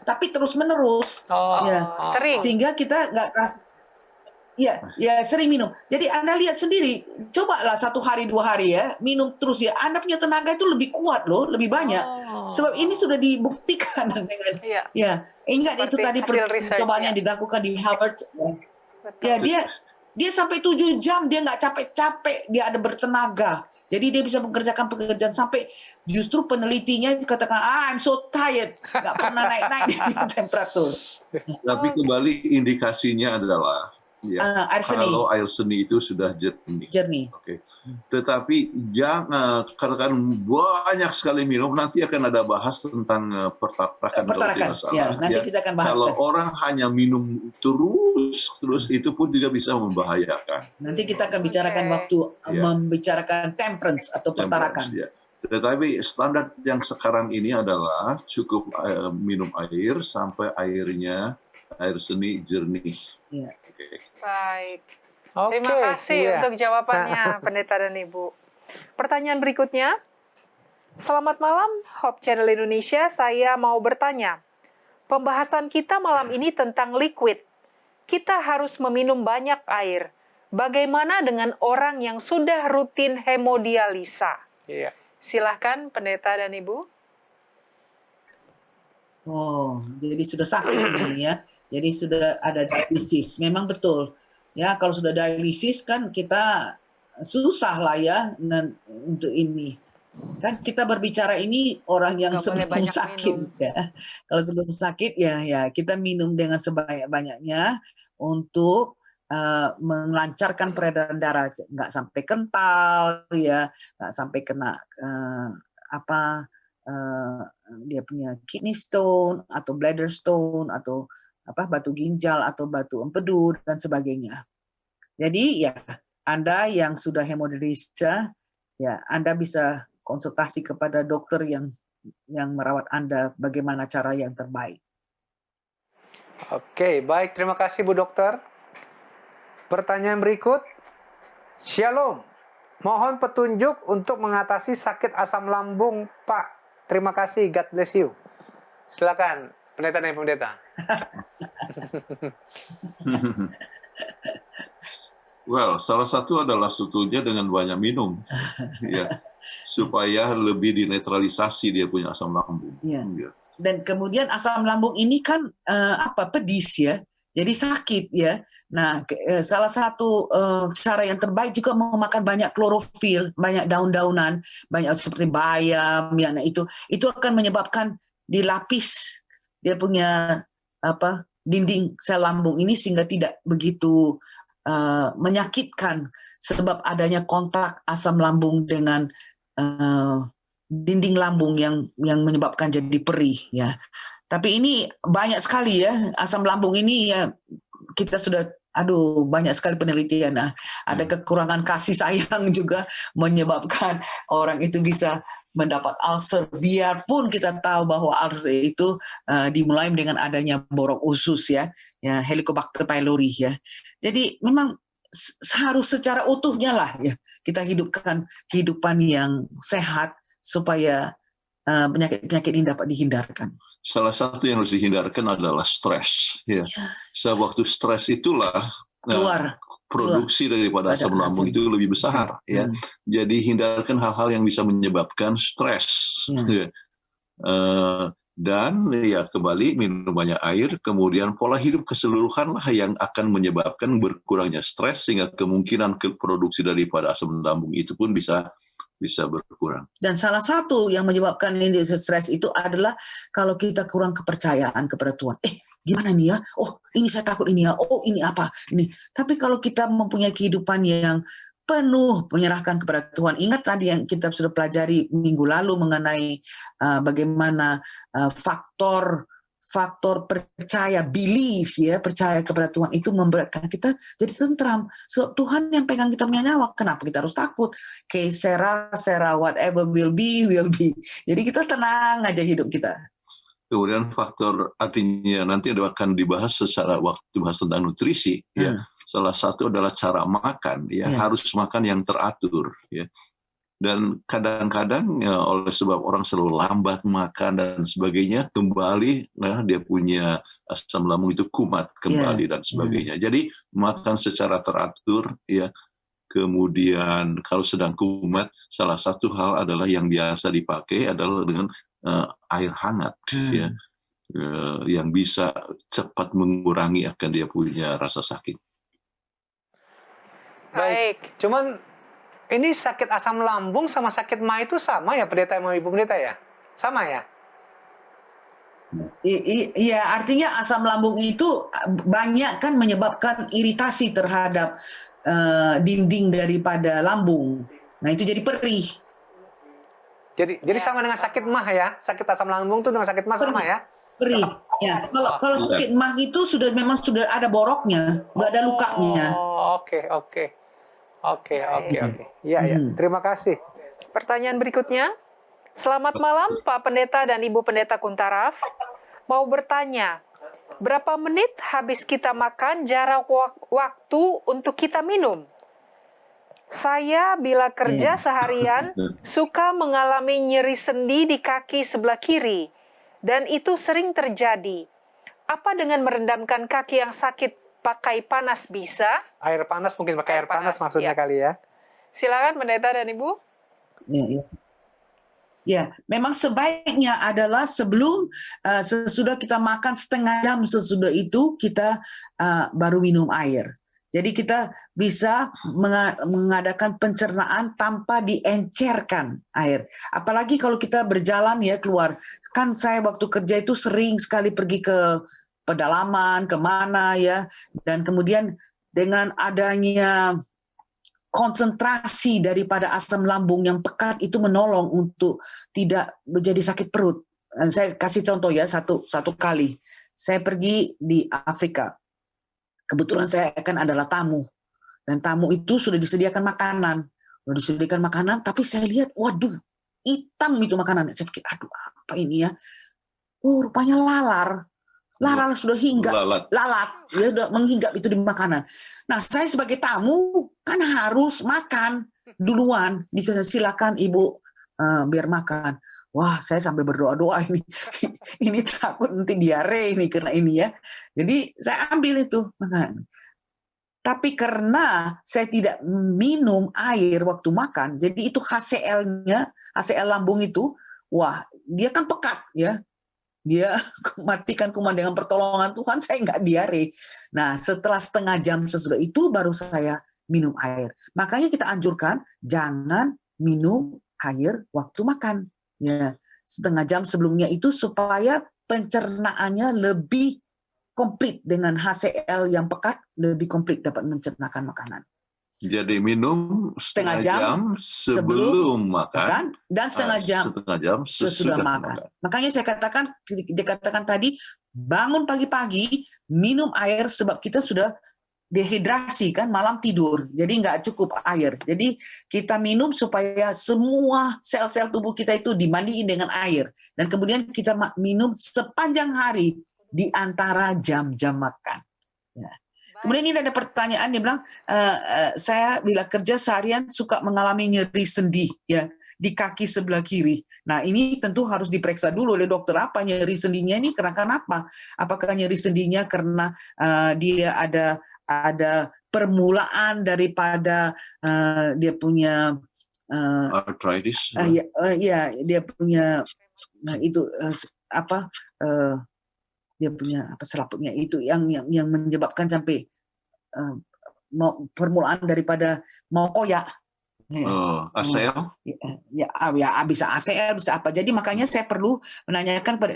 tapi terus menerus, ya, sering, sehingga kita nggak ya sering minum. Jadi Anda lihat sendiri, cobalah 1 hari 2 hari, ya, minum terus, ya, Anda punya tenaga itu lebih kuat loh, lebih banyak, sebab ini sudah dibuktikan dengan, ya, ingat seperti itu tadi percobaan yang dilakukan di Harvard, ya, dia sampai 7 jam dia nggak capek-capek, dia ada bertenaga. Jadi dia bisa mengerjakan pekerjaan sampai justru penelitinya dikatakan, I'm so tired, nggak pernah naik-naik temperatur. Tapi kembali indikasinya adalah, ya, kalau air seni itu sudah jernih. Oke. Tetapi jangan katakan banyak sekali minum, nanti akan ada bahas tentang pertarakan. Ya, nanti kita akan bahas. Kalau orang hanya minum terus itu pun juga bisa membahayakan. Nanti kita akan bicarakan waktu membicarakan temperance atau pertarakan. Ya. Tetapi standar yang sekarang ini adalah cukup minum air sampai air seni jernih. Ya. Baik. Terima kasih untuk jawabannya, pendeta dan ibu. Pertanyaan berikutnya. Selamat malam, Hope Channel Indonesia. Saya mau bertanya. Pembahasan kita malam ini tentang liquid. Kita harus meminum banyak air. Bagaimana dengan orang yang sudah rutin hemodialisa? Silahkan, pendeta dan ibu. Oh, jadi sudah sakit ini, ya. Jadi sudah ada dialisis. Memang betul. Ya, kalau sudah dialisis kan kita susah lah ya untuk ini. Kan kita berbicara ini orang yang Nggak boleh sebelum banyak sakit minum. ya. Kalau sebelum sakit ya kita minum dengan sebanyak-banyaknya untuk melancarkan peredaran darah, nggak sampai kental ya, nggak sampai kena dia punya kidney stone atau bladder stone atau batu ginjal atau batu empedu dan sebagainya. Jadi ya Anda yang sudah hemodialisa, ya Anda bisa konsultasi kepada dokter yang merawat Anda bagaimana cara yang terbaik. Oke, baik. Terima kasih Bu Dokter. Pertanyaan berikut. Shalom. Mohon petunjuk untuk mengatasi sakit asam lambung, Pak. Terima kasih. God bless you. Silakan, pendeta dan pendeta. Well, salah satu adalah sebetulnya dengan banyak minum, ya, supaya lebih dinetralisasi dia punya asam lambung. Ya. Ya. Dan kemudian asam lambung ini kan pedis ya, jadi sakit ya. Nah, salah satu cara yang terbaik juga memakan banyak klorofil, banyak daun-daunan, banyak seperti bayam, ya, nah itu akan menyebabkan dilapis dia punya dinding sel lambung ini sehingga tidak begitu menyakitkan sebab adanya kontak asam lambung dengan dinding lambung yang menyebabkan jadi perih ya. Tapi ini banyak sekali ya asam lambung ini ya, kita sudah banyak sekali penelitian. Nah, ada kekurangan kasih sayang juga menyebabkan orang itu bisa mendapat ulcer, biarpun kita tahu bahwa ulcer itu dimulai dengan adanya borok usus ya Helicobacter pylori ya. Jadi memang harus secara utuhnya lah ya kita hidupkan kehidupan yang sehat supaya penyakit-penyakit ini dapat dihindarkan. Salah satu yang harus dihindarkan adalah stres. Ya. Sewaktu stres itulah produksi daripada asam lambung itu lebih besar. Ya. Jadi hindarkan hal-hal yang bisa menyebabkan stres. Ya. Dan ya kembali minum banyak air, kemudian pola hidup keseluruhan lah yang akan menyebabkan berkurangnya stres, sehingga kemungkinan produksi daripada asam lambung itu pun bisa berkurang. Dan salah satu yang menyebabkan ini stres itu adalah kalau kita kurang kepercayaan kepada Tuhan. Gimana nih ya? Oh, ini saya takut ini ya. Oh, ini apa? Ini. Tapi kalau kita mempunyai kehidupan yang penuh menyerahkan kepada Tuhan. Ingat tadi yang kita sudah pelajari minggu lalu mengenai bagaimana faktor percaya, beliefs ya, percaya kepada Tuhan itu membuatkan kita jadi tentram. So, Tuhan yang pegang kita punya nyawa, kenapa kita harus takut? Sera, whatever will be. Jadi kita tenang aja hidup kita. Kemudian faktor artinya nanti akan dibahas secara waktu bahas tentang nutrisi. Ya, salah satu adalah cara makan. Ya, harus makan yang teratur. Ya. Dan kadang-kadang oleh sebab orang selalu lambat makan dan sebagainya, kembali dia punya asam lambung itu kumat kembali dan sebagainya. Jadi makan secara teratur ya. Kemudian kalau sedang kumat, salah satu hal adalah yang biasa dipakai adalah dengan air hangat ya, yang bisa cepat mengurangi akan dia punya rasa sakit. Baik, cuman ini sakit asam lambung sama sakit MA itu sama ya, pendeta sama ibu pendeta ya? Sama ya? Iya, artinya asam lambung itu banyak kan menyebabkan iritasi terhadap dinding daripada lambung. Nah, itu jadi perih. Jadi sama dengan sakit MA ya? Sakit asam lambung itu dengan sakit MA sama ya? Perih. Ya, kalau sakit MA itu memang sudah ada boroknya, sudah ada lukanya. Oke. Iya. Terima kasih. Pertanyaan berikutnya. Selamat malam Pak Pendeta dan Ibu Pendeta Kuntaraf. Mau bertanya, berapa menit habis kita makan jarak waktu untuk kita minum? Saya bila kerja seharian suka mengalami nyeri sendi di kaki sebelah kiri. Dan itu sering terjadi. Apa dengan merendamkan kaki yang sakit pakai panas bisa? Air panas, mungkin pakai air panas maksudnya kali ya. Silakan Pendeta dan Ibu. Ya, memang sebaiknya adalah sesudah kita makan setengah jam sesudah itu kita baru minum air. Jadi kita bisa mengadakan pencernaan tanpa diencerkan air. Apalagi kalau kita berjalan ya keluar. Kan saya waktu kerja itu sering sekali pergi ke pedalaman, kemana ya. Dan kemudian dengan adanya konsentrasi daripada asam lambung yang pekat itu menolong untuk tidak menjadi sakit perut. Saya kasih contoh ya, satu kali. Saya pergi di Afrika. Kebetulan saya kan adalah tamu. Dan tamu itu sudah disediakan makanan. Tapi saya lihat, waduh, hitam itu makanan. Saya pikir, aduh apa ini ya? Rupanya lalar. Lalar sudah hinggap. Lalat. Ya sudah menghinggap itu di makanan. Nah, saya sebagai tamu kan harus makan duluan. Silakan Ibu biar makan. Wah, saya sampai berdoa-doa ini. Ini takut nanti diare ini karena ini ya. Jadi saya ambil itu makan. Tapi karena saya tidak minum air waktu makan, jadi itu HCl-nya, HCl lambung itu, wah, dia kan pekat ya. Dia matikan kuman dengan pertolongan Tuhan, saya nggak diare. Nah, setelah setengah jam sesudah itu baru saya minum air. Makanya kita anjurkan jangan minum air waktu makan. Ya, setengah jam sebelumnya itu supaya pencernaannya lebih komplit dengan HCl yang pekat, lebih komplit dapat mencernakan makanan. Jadi minum setengah jam sebelum makan dan setengah jam sesudah makan. Makanya saya dikatakan tadi, bangun pagi-pagi, minum air sebab kita sudah dehidrasi kan, malam tidur, jadi nggak cukup air. Jadi kita minum supaya semua sel-sel tubuh kita itu dimandiin dengan air, dan kemudian kita minum sepanjang hari di antara jam-jam makan. Ya. Kemudian ini ada pertanyaan, dia bilang, saya bila kerja seharian suka mengalami nyeri sendi ya di kaki sebelah kiri. Nah, ini tentu harus diperiksa dulu oleh dokter, apa nyeri sendinya ini karena apa? Apakah nyeri sendinya karena dia ada permulaan daripada dia punya arthritis. Ya, dia punya dia punya selaputnya itu yang menyebabkan sampai permulaan daripada mau koyak. ACL? Ya, bisa ACL, bisa apa. Jadi makanya saya perlu menanyakan pada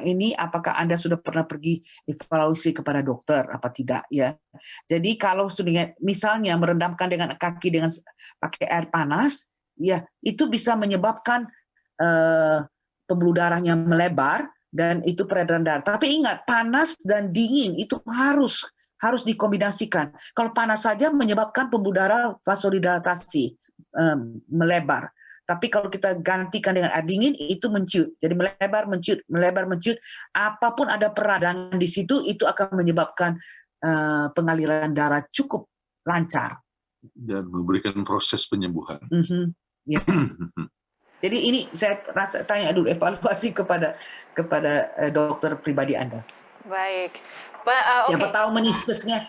ini, apakah Anda sudah pernah pergi evaluasi kepada dokter apa tidak ya. Jadi kalau sudah misalnya merendamkan dengan kaki dengan pakai air panas, ya itu bisa menyebabkan pembuluh darahnya melebar dan itu peredaran darah. Tapi ingat, panas dan dingin itu harus dikombinasikan. Kalau panas saja menyebabkan pembuluh darah vasodilatasi, melebar. Tapi kalau kita gantikan dengan air dingin, itu menciut. Jadi melebar, menciut. Apapun ada peradangan di situ, itu akan menyebabkan pengaliran darah cukup lancar. Dan memberikan proses penyembuhan. Ya. Jadi ini saya tanya dulu, evaluasi kepada dokter pribadi Anda. Baik. Siapa tahu meniskusnya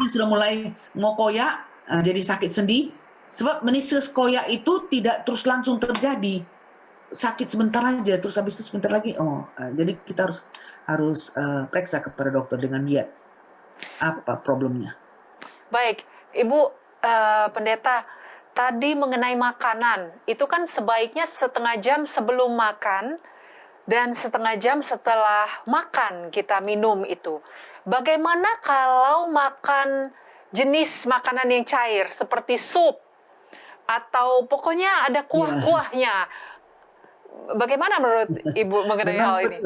sudah mulai mau koyak, jadi sakit sendi. Sebab meniskus koyak itu tidak terus langsung terjadi, sakit sebentar aja, terus habis itu sebentar lagi. Jadi kita harus periksa kepada dokter dengan lihat apa problemnya. Baik, Ibu Pendeta, tadi mengenai makanan, itu kan sebaiknya setengah jam sebelum makan dan setengah jam setelah makan kita minum itu. Bagaimana kalau makan jenis makanan yang cair seperti sup atau pokoknya ada kuah-kuahnya? Bagaimana menurut Ibu mengenai hal ini?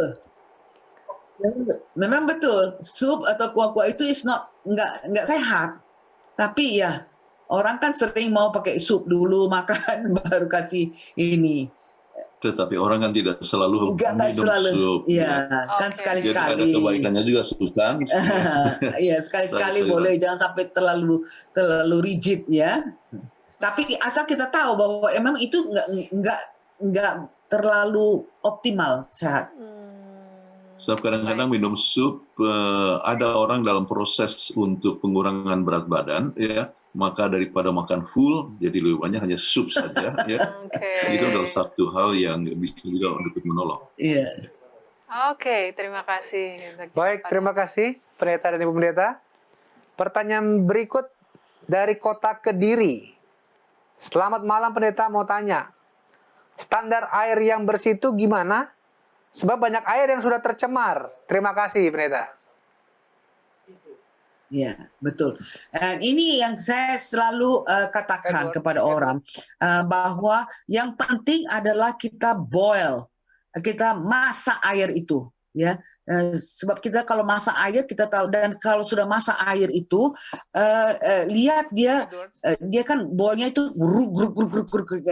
Memang betul, sup atau kuah-kuah itu nggak sehat. Tapi ya orang kan sering mau pakai sup dulu makan baru kasih ini. Tetapi orang kan tidak selalu minum sup. Iya, kan sekali-sekali. Jadi ada kebaikannya juga sup kan. Iya, sekali-sekali boleh, jangan sampai terlalu rigid ya. Tapi asal kita tahu bahwa emang itu nggak terlalu optimal sehat. Sebab kadang-kadang minum sup, ada orang dalam proses untuk pengurangan berat badan, ya, maka daripada makan full, jadi lebih banyak hanya sup saja, ya. Itu adalah satu hal yang bisa juga untuk menolong. Iya. Oke, terima kasih. Baik, terima kasih Pendeta dan Ibu Pendeta. Pertanyaan berikut dari kota Kediri. Selamat malam pendeta, mau tanya. Standar air yang bersih itu gimana? Sebab banyak air yang sudah tercemar. Terima kasih pendeta. Ya, betul. Dan ini yang saya selalu katakan kepada orang bahwa yang penting adalah kita boil, kita masak air itu, ya. Sebab kita kalau masak air kita tahu, dan kalau sudah masak air itu lihat dia kan boilnya itu gruk gruk gruk gruk gruk,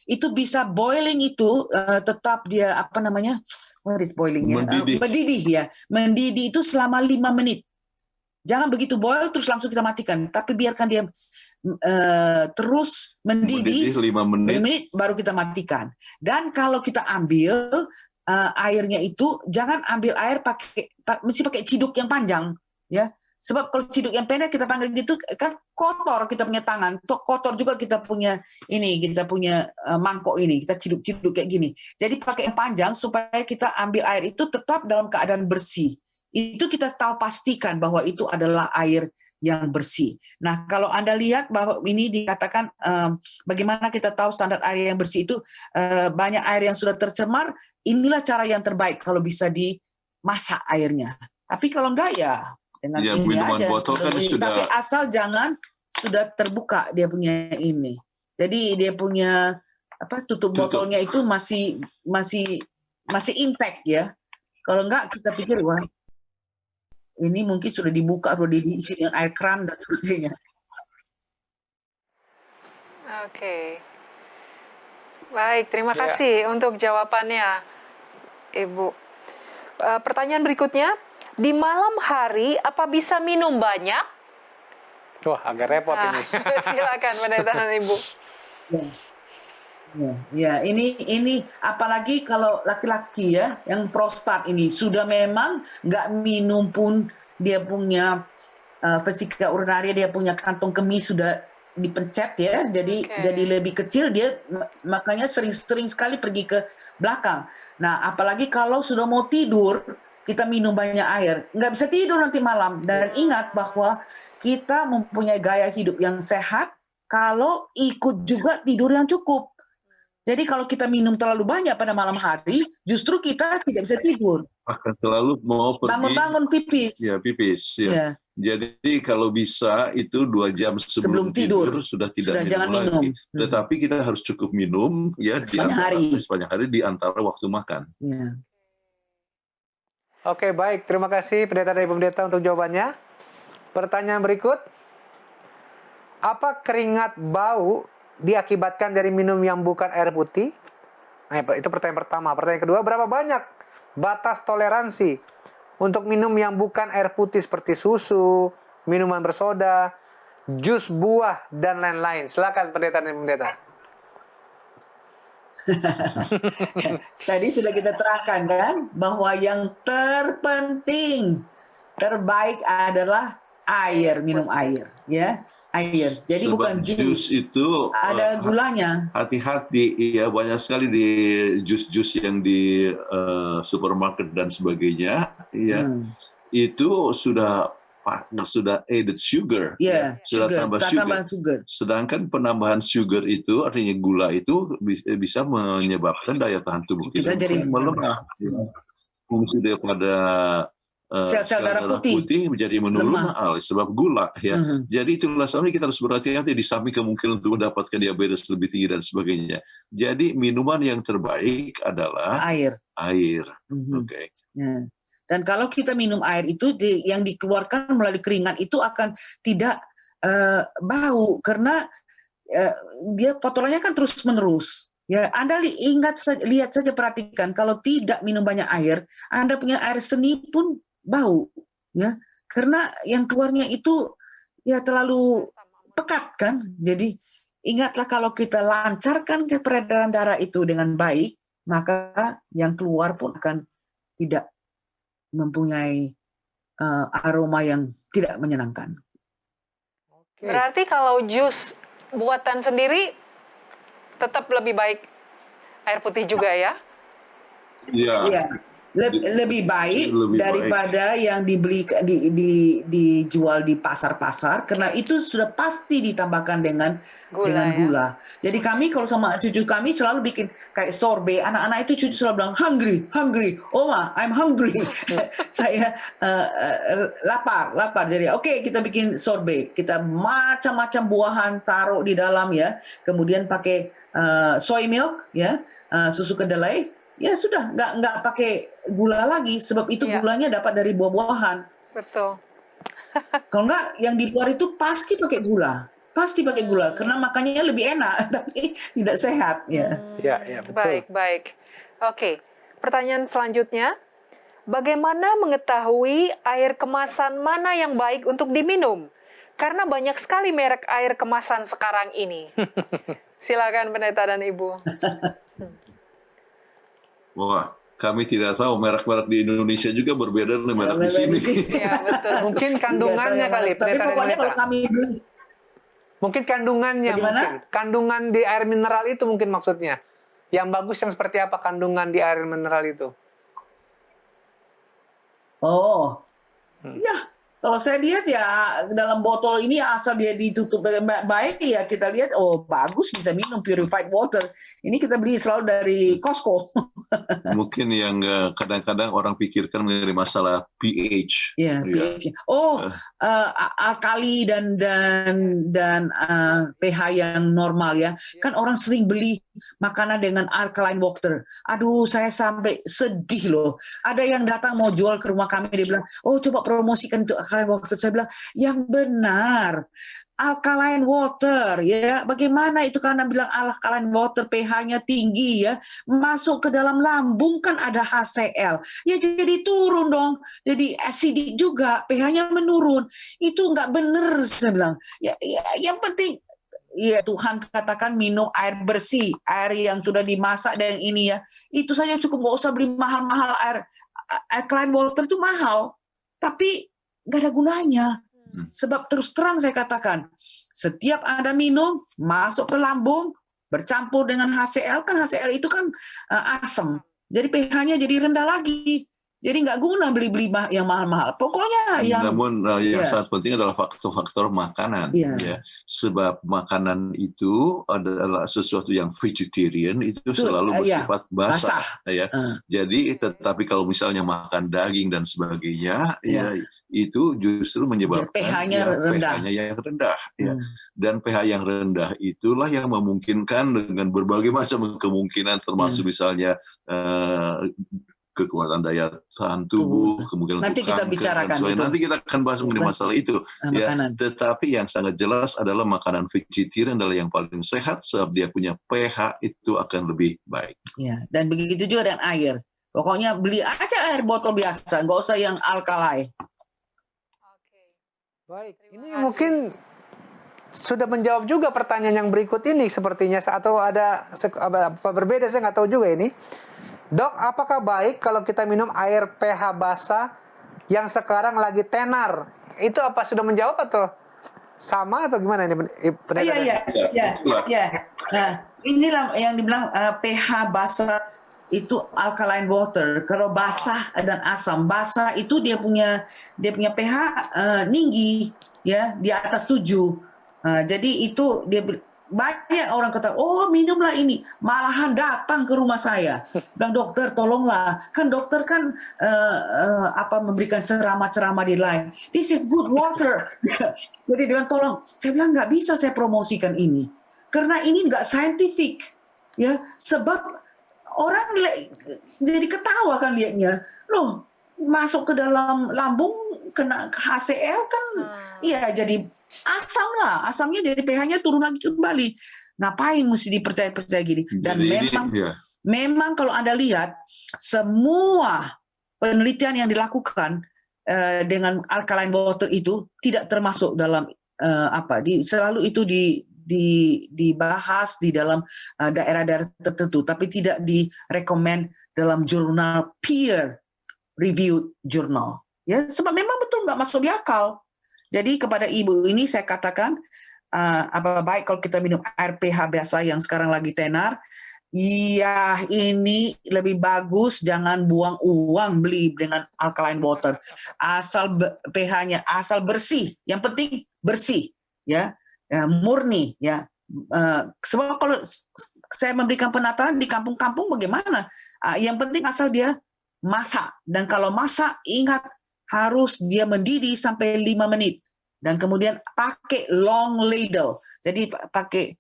itu bisa boiling itu tetap dia apa namanya? What is boilingnya? Mendidih. Mendidih ya. Mendidih itu selama 5 menit. Jangan begitu boil terus langsung kita matikan, tapi biarkan dia terus mendidih 5 menit. baru kita matikan. Dan kalau kita ambil airnya itu jangan ambil air mesti pakai ciduk yang panjang, ya. Sebab kalau ciduk yang pendek kita panggil gitu kan kotor kita punya tangan, kotor juga kita punya mangkok ini, kita ciduk-ciduk kayak gini. Jadi pakai yang panjang supaya kita ambil air itu tetap dalam keadaan bersih. Itu kita tahu pastikan bahwa itu adalah air yang bersih. Nah, kalau Anda lihat bahwa ini dikatakan bagaimana kita tahu standar air yang bersih itu banyak air yang sudah tercemar, inilah cara yang terbaik kalau bisa dimasak airnya. Tapi kalau enggak ya dengan Ya, ini minuman aja. botol kan sudah. Tapi asal jangan sudah terbuka dia punya ini. Jadi dia punya tutup botolnya itu masih intact ya. Kalau enggak kita pikir wah ini mungkin sudah dibuka atau diisi dengan air keran dan sebagainya. Oke. Baik, terima Ya. kasih untuk jawabannya, Ibu. Pertanyaan berikutnya, di malam hari apa bisa minum banyak? Wah, agak repot ini. Silakan pendeta dan Ibu. Ya, ini apalagi kalau laki-laki ya, yang prostat ini sudah memang nggak minum pun dia punya vesika urinaria, dia punya kantong kemih sudah dipencet ya, jadi lebih kecil dia makanya sering sekali pergi ke belakang. Nah, apalagi kalau sudah mau tidur kita minum banyak air, nggak bisa tidur nanti malam. Dan ingat bahwa kita mempunyai gaya hidup yang sehat kalau ikut juga tidur yang cukup. Jadi kalau kita minum terlalu banyak pada malam hari, justru kita tidak bisa tidur. Akan selalu mau pergi. Bangun-bangun pipis. Ya, pipis. Ya. Ya. Jadi kalau bisa itu 2 jam sebelum tidur sudah tidak minum jangan lagi. minum. Tetapi kita harus cukup minum ya sepanjang hari di antara waktu makan. Ya. Oke, baik. Terima kasih pendeta dan Ibu Pendeta untuk jawabannya. Pertanyaan berikut. Apa keringat bau diakibatkan dari minum yang bukan air putih? Nah, itu pertanyaan pertama. Pertanyaan kedua, berapa banyak batas toleransi untuk minum yang bukan air putih seperti susu, minuman bersoda, jus buah, dan lain-lain? Silakan pendeta dan pendeta. Tadi sudah kita terangkan kan bahwa yang terpenting terbaik adalah air, minum air ya, air. Jadi Sebab bukan jus itu ada gulanya. Hati-hati ya, banyak sekali di jus-jus yang di supermarket dan sebagainya ya. Itu sudah added sugar, ya, sudah sugar, tambah sugar. Sedangkan penambahan sugar itu artinya gula itu bisa menyebabkan daya tahan tubuh kita jadi melemah. Fungsi daripada sel-sel darah putih menjadi menurun sebab gula ya. Jadi itulah sebabnya kita harus berhati-hati di samping kemungkinan untuk mendapatkan diabetes lebih tinggi dan sebagainya. Jadi minuman yang terbaik adalah air. Oke. Ya. Dan kalau kita minum air itu yang dikeluarkan melalui keringat itu akan tidak bau karena dia kotorannya kan terus menerus. Ya, Anda lihat saja, perhatikan kalau tidak minum banyak air, Anda punya air seni pun bau, ya, karena yang keluarnya itu ya terlalu pekat kan. Jadi ingatlah kalau kita lancarkan peredaran darah itu dengan baik, maka yang keluar pun akan tidak mempunyai aroma yang tidak menyenangkan. Berarti kalau jus buatan sendiri tetap lebih baik air putih juga ya? Iya. Iya. lebih baik Lebih baik. daripada yang dijual di pasar-pasar, karena itu sudah pasti ditambahkan dengan Gula ya. gula. Jadi kami kalau sama cucu kami selalu bikin kayak sorbet. Anak-anak itu cucu selalu bilang hungry, Oma, I'm hungry. Saya lapar. Jadi oke, kita bikin sorbet. Kita macam-macam buahan taruh di dalam ya. Kemudian pakai soy milk ya, susu kedelai. Ya sudah, nggak pakai gula lagi, sebab itu Iya. gulanya dapat dari buah-buahan. Betul. Kalau nggak, yang di luar itu pasti pakai gula, karena makannya lebih enak, tapi tidak sehat ya. Ya, betul. Baik. Oke, pertanyaan selanjutnya. Bagaimana mengetahui air kemasan mana yang baik untuk diminum? Karena banyak sekali merek air kemasan sekarang ini. Silakan Pendeta dan Ibu. Wah, kami tidak tahu merek-merek di Indonesia juga berbeda dengan merek di sini. Iya, betul. Mungkin kandungannya kali, Tapi Pendeta pokoknya kalau Renata. kami beli, Mungkin kandungannya, Bagaimana? mungkin. Kandungan di air mineral itu mungkin maksudnya. Yang bagus yang seperti apa kandungan di air mineral itu? ya kalau saya lihat ya dalam botol ini asal dia ditutup baik ya kita lihat bagus, bisa minum purified water. Ini kita beli selalu dari Costco. Mungkin yang kadang-kadang orang pikirkan mengenai masalah pH. Ya, pH. Alkali dan pH yang normal ya. Kan orang sering beli makanan dengan alkaline water. Aduh, saya sampai sedih loh. Ada yang datang mau jual ke rumah kami, dia bilang, coba promosikan untuk alkaline water. Saya bilang, yang benar. Alkaline water ya, bagaimana itu karena bilang alkaline water pH-nya tinggi ya, masuk ke dalam lambung kan ada HCl ya, jadi turun dong, jadi acidic juga, pH-nya menurun. Itu nggak bener, saya bilang ya, yang penting ya Tuhan katakan minum air bersih, air yang sudah dimasak dan ini ya, itu saja cukup, nggak usah beli mahal-mahal. Alkaline water itu mahal tapi nggak ada gunanya. Sebab terus terang saya katakan, setiap Anda minum, masuk ke lambung, bercampur dengan HCl, kan HCl itu kan asam. Jadi pH-nya jadi rendah lagi. Jadi nggak guna beli-beli yang mahal-mahal. Pokoknya yang... Namun yang sangat penting adalah faktor-faktor makanan. Ya. Sebab makanan itu adalah sesuatu yang vegetarian, itu selalu bersifat basah. Ya. Jadi tetapi kalau misalnya makan daging dan sebagainya, ya itu justru menyebabkan pH-nya rendah. pH-nya yang rendah. Ya. Dan pH yang rendah itulah yang memungkinkan dengan berbagai macam kemungkinan, termasuk misalnya kekuatan daya tahan tubuh, kemungkinan nanti kita bicarakan itu. Nanti kita akan bahas mengenai masalah itu. Ya, tetapi yang sangat jelas adalah makanan vegetarian adalah yang paling sehat sebab dia punya pH itu akan lebih baik. Ya, dan begitu juga dengan air. Pokoknya beli aja air botol biasa, nggak usah yang alkali. Baik, ini mungkin sudah menjawab juga pertanyaan yang berikut ini sepertinya, atau ada apa berbeda, saya nggak tahu juga ini. Dok, apakah baik kalau kita minum air pH basah yang sekarang lagi tenar? Itu apa sudah menjawab atau sama atau gimana ini? Iya. Nah, inilah yang dibilang pH basah itu alkaline water. Kalau basah dan asam, basah itu dia punya pH tinggi ya, di atas 7. Jadi itu dia banyak orang kata, minumlah ini. Malahan datang ke rumah saya, bilang, dokter tolonglah. Kan dokter kan memberikan ceramah-ceramah di line. This is good water. Jadi dia bilang, tolong. Saya bilang nggak bisa saya promosikan ini, karena ini nggak scientific. Ya, sebab orang jadi ketawa kan lihatnya. Loh, masuk ke dalam lambung kena HCl kan, iya jadi asam lah, asamnya jadi pH-nya turun lagi kembali. Ngapain mesti dipercaya gini? Dan memang kalau Anda lihat semua penelitian yang dilakukan dengan alkaline water itu tidak termasuk dalam selalu itu dibahas di dalam daerah-daerah tertentu, tapi tidak direkomend dalam jurnal peer reviewed journal. Ya, sebab memang betul nggak masuk di akal. Jadi kepada ibu ini saya katakan, baik kalau kita minum air pH biasa yang sekarang lagi tenar, Iya, ini lebih bagus jangan buang uang beli dengan alkaline water. Asal pH-nya asal bersih. Yang penting bersih, ya, murni, ya. Sebab kalau saya memberikan penataan di kampung-kampung bagaimana? Yang penting asal dia masak. Dan kalau masak ingat harus dia mendidih sampai 5 menit. Dan kemudian pakai long ladle. Jadi pakai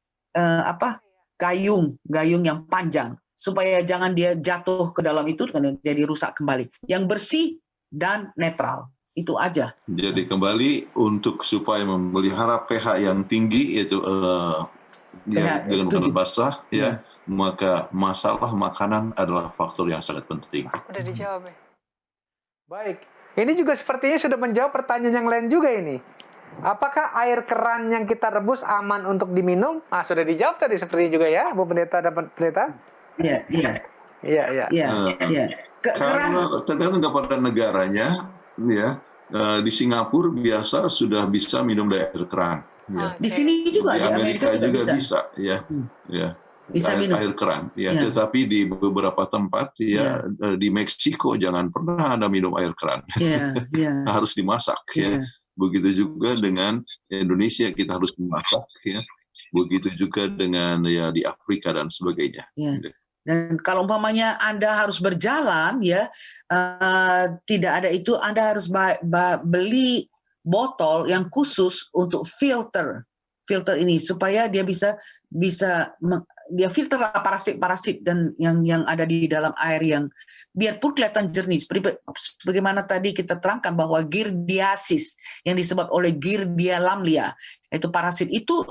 gayung yang panjang supaya jangan dia jatuh ke dalam itu karena jadi rusak kembali. Yang bersih dan netral. Itu aja. Jadi kembali untuk supaya memelihara pH yang tinggi yaitu dengan makanan basah ya, maka masalah makanan adalah faktor yang sangat penting. Udah dijawab ya. Baik, ini juga sepertinya sudah menjawab pertanyaan yang lain juga ini. Apakah air keran yang kita rebus aman untuk diminum? Sudah dijawab tadi sepertinya juga ya, Bu Pendeta dan Pendeta. Iya. Karena tergantung kepada negaranya, ya. Di Singapura biasa sudah bisa minum dari air keran. Ya. Di sini juga di Amerika juga bisa, ya. Bisa minum air keran, ya. Tetapi di beberapa tempat, ya, di Meksiko jangan pernah ada minum air keran. Harus dimasak, ya. Begitu juga dengan Indonesia kita harus memasak, ya. Begitu juga dengan ya di Afrika dan sebagainya. Dan kalau umpamanya Anda harus berjalan, ya, tidak ada itu, Anda harus beli botol yang khusus untuk filter ini supaya dia bisa dia filter parasit dan yang ada di dalam air yang biarpun kelihatan jernih. Bagaimana tadi kita terangkan bahwa Giardiasis yang disebut oleh Giardia lamblia itu parasit itu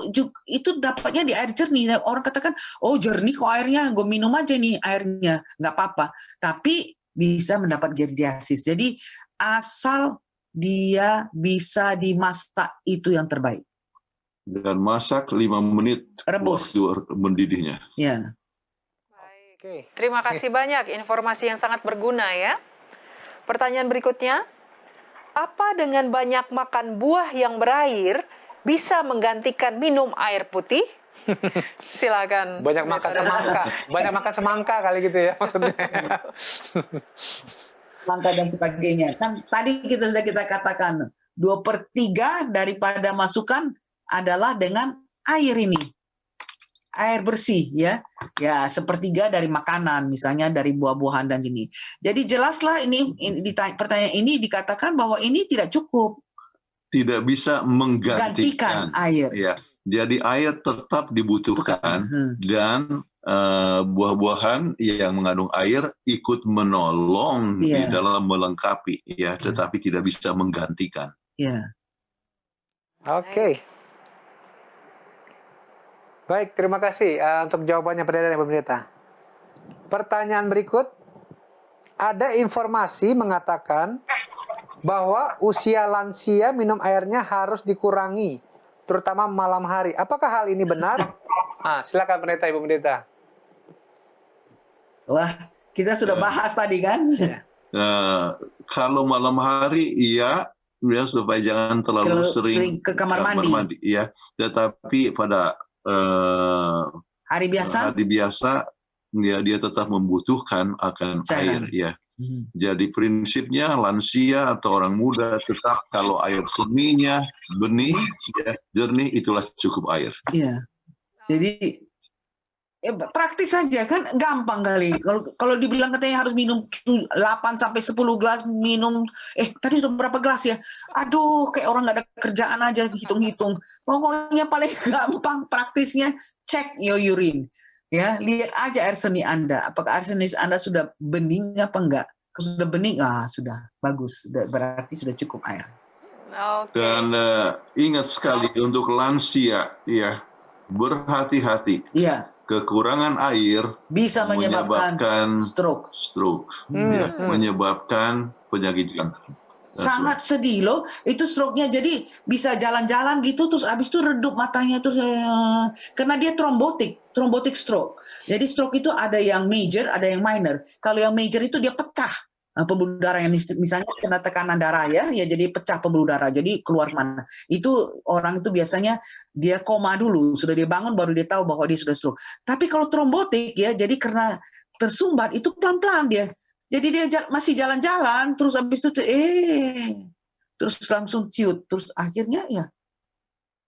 dapatnya di air jernih. Orang katakan, oh jernih kok airnya, gue minum aja nih airnya, nggak apa-apa. Tapi bisa mendapat Giardiasis. Jadi asal dia bisa dimasak itu yang terbaik. Dan masak 5 menit rebus waktu mendidihnya. Ya. Baik. Terima kasih banyak, informasi yang sangat berguna ya. Pertanyaan berikutnya, apa dengan banyak makan buah yang berair bisa menggantikan minum air putih? Silakan. Banyak makan semangka kali gitu ya maksudnya. Langkah dan sebagainya. Kan tadi sudah kita katakan 2/3 daripada masukan adalah dengan air ini. Air bersih, ya. Ya, 1/3 dari makanan, misalnya dari buah-buahan dan jenis. Jadi jelaslah ini pertanyaan ini dikatakan bahwa ini tidak cukup. Tidak bisa menggantikan air. Ya. Jadi air tetap dibutuhkan dan buah-buahan yang mengandung air ikut menolong di dalam melengkapi, ya, tetapi tidak bisa menggantikan. Ya. Oke. Baik, terima kasih untuk jawabannya Pendeta dan Pendeta. Pertanyaan berikut, ada informasi mengatakan bahwa usia lansia minum airnya harus dikurangi, terutama malam hari. Apakah hal ini benar? Silakan Pendeta, Ibu Pendeta. Wah, kita sudah bahas tadi kan? Kalau malam hari, iya, ya, supaya jangan terlalu sering ke kamar mandi. Ya. Tetapi pada hari biasa ya, dia tetap membutuhkan akan air, ya. Jadi prinsipnya lansia atau orang muda tetap kalau air seninya bening, ya, jernih, itulah cukup air. Iya. Jadi praktis saja kan, gampang kali. Kalau dibilang katanya harus minum 8 sampai 10 gelas minum, tadi sudah berapa gelas ya? Aduh, kayak orang nggak ada kerjaan aja hitung-hitung. Pokoknya paling gampang praktisnya cek your urine. Ya, lihat aja air seni Anda. Apakah air seni Anda sudah bening apa enggak? Kalau sudah bening, sudah bagus. Berarti sudah cukup air. Dan ingat sekali untuk lansia, ya, berhati-hati. Iya. Kekurangan air bisa menyebabkan stroke. Ya, menyebabkan penyakit jantung. Sangat sedih loh, itu stroke-nya. Jadi bisa jalan-jalan gitu, terus habis itu redup matanya, terus karena dia trombotic stroke. Jadi stroke itu ada yang major, ada yang minor. Kalau yang major itu dia pecah pembuluh darah yang misalnya kena tekanan darah ya jadi pecah pembuluh darah, jadi keluar mana. Itu orang itu biasanya dia koma dulu, sudah dia bangun baru dia tahu bahwa dia sudah stroke. Tapi kalau trombotik ya, jadi karena tersumbat itu pelan-pelan dia. Jadi dia masih jalan-jalan, terus habis itu terus langsung ciut, terus akhirnya ya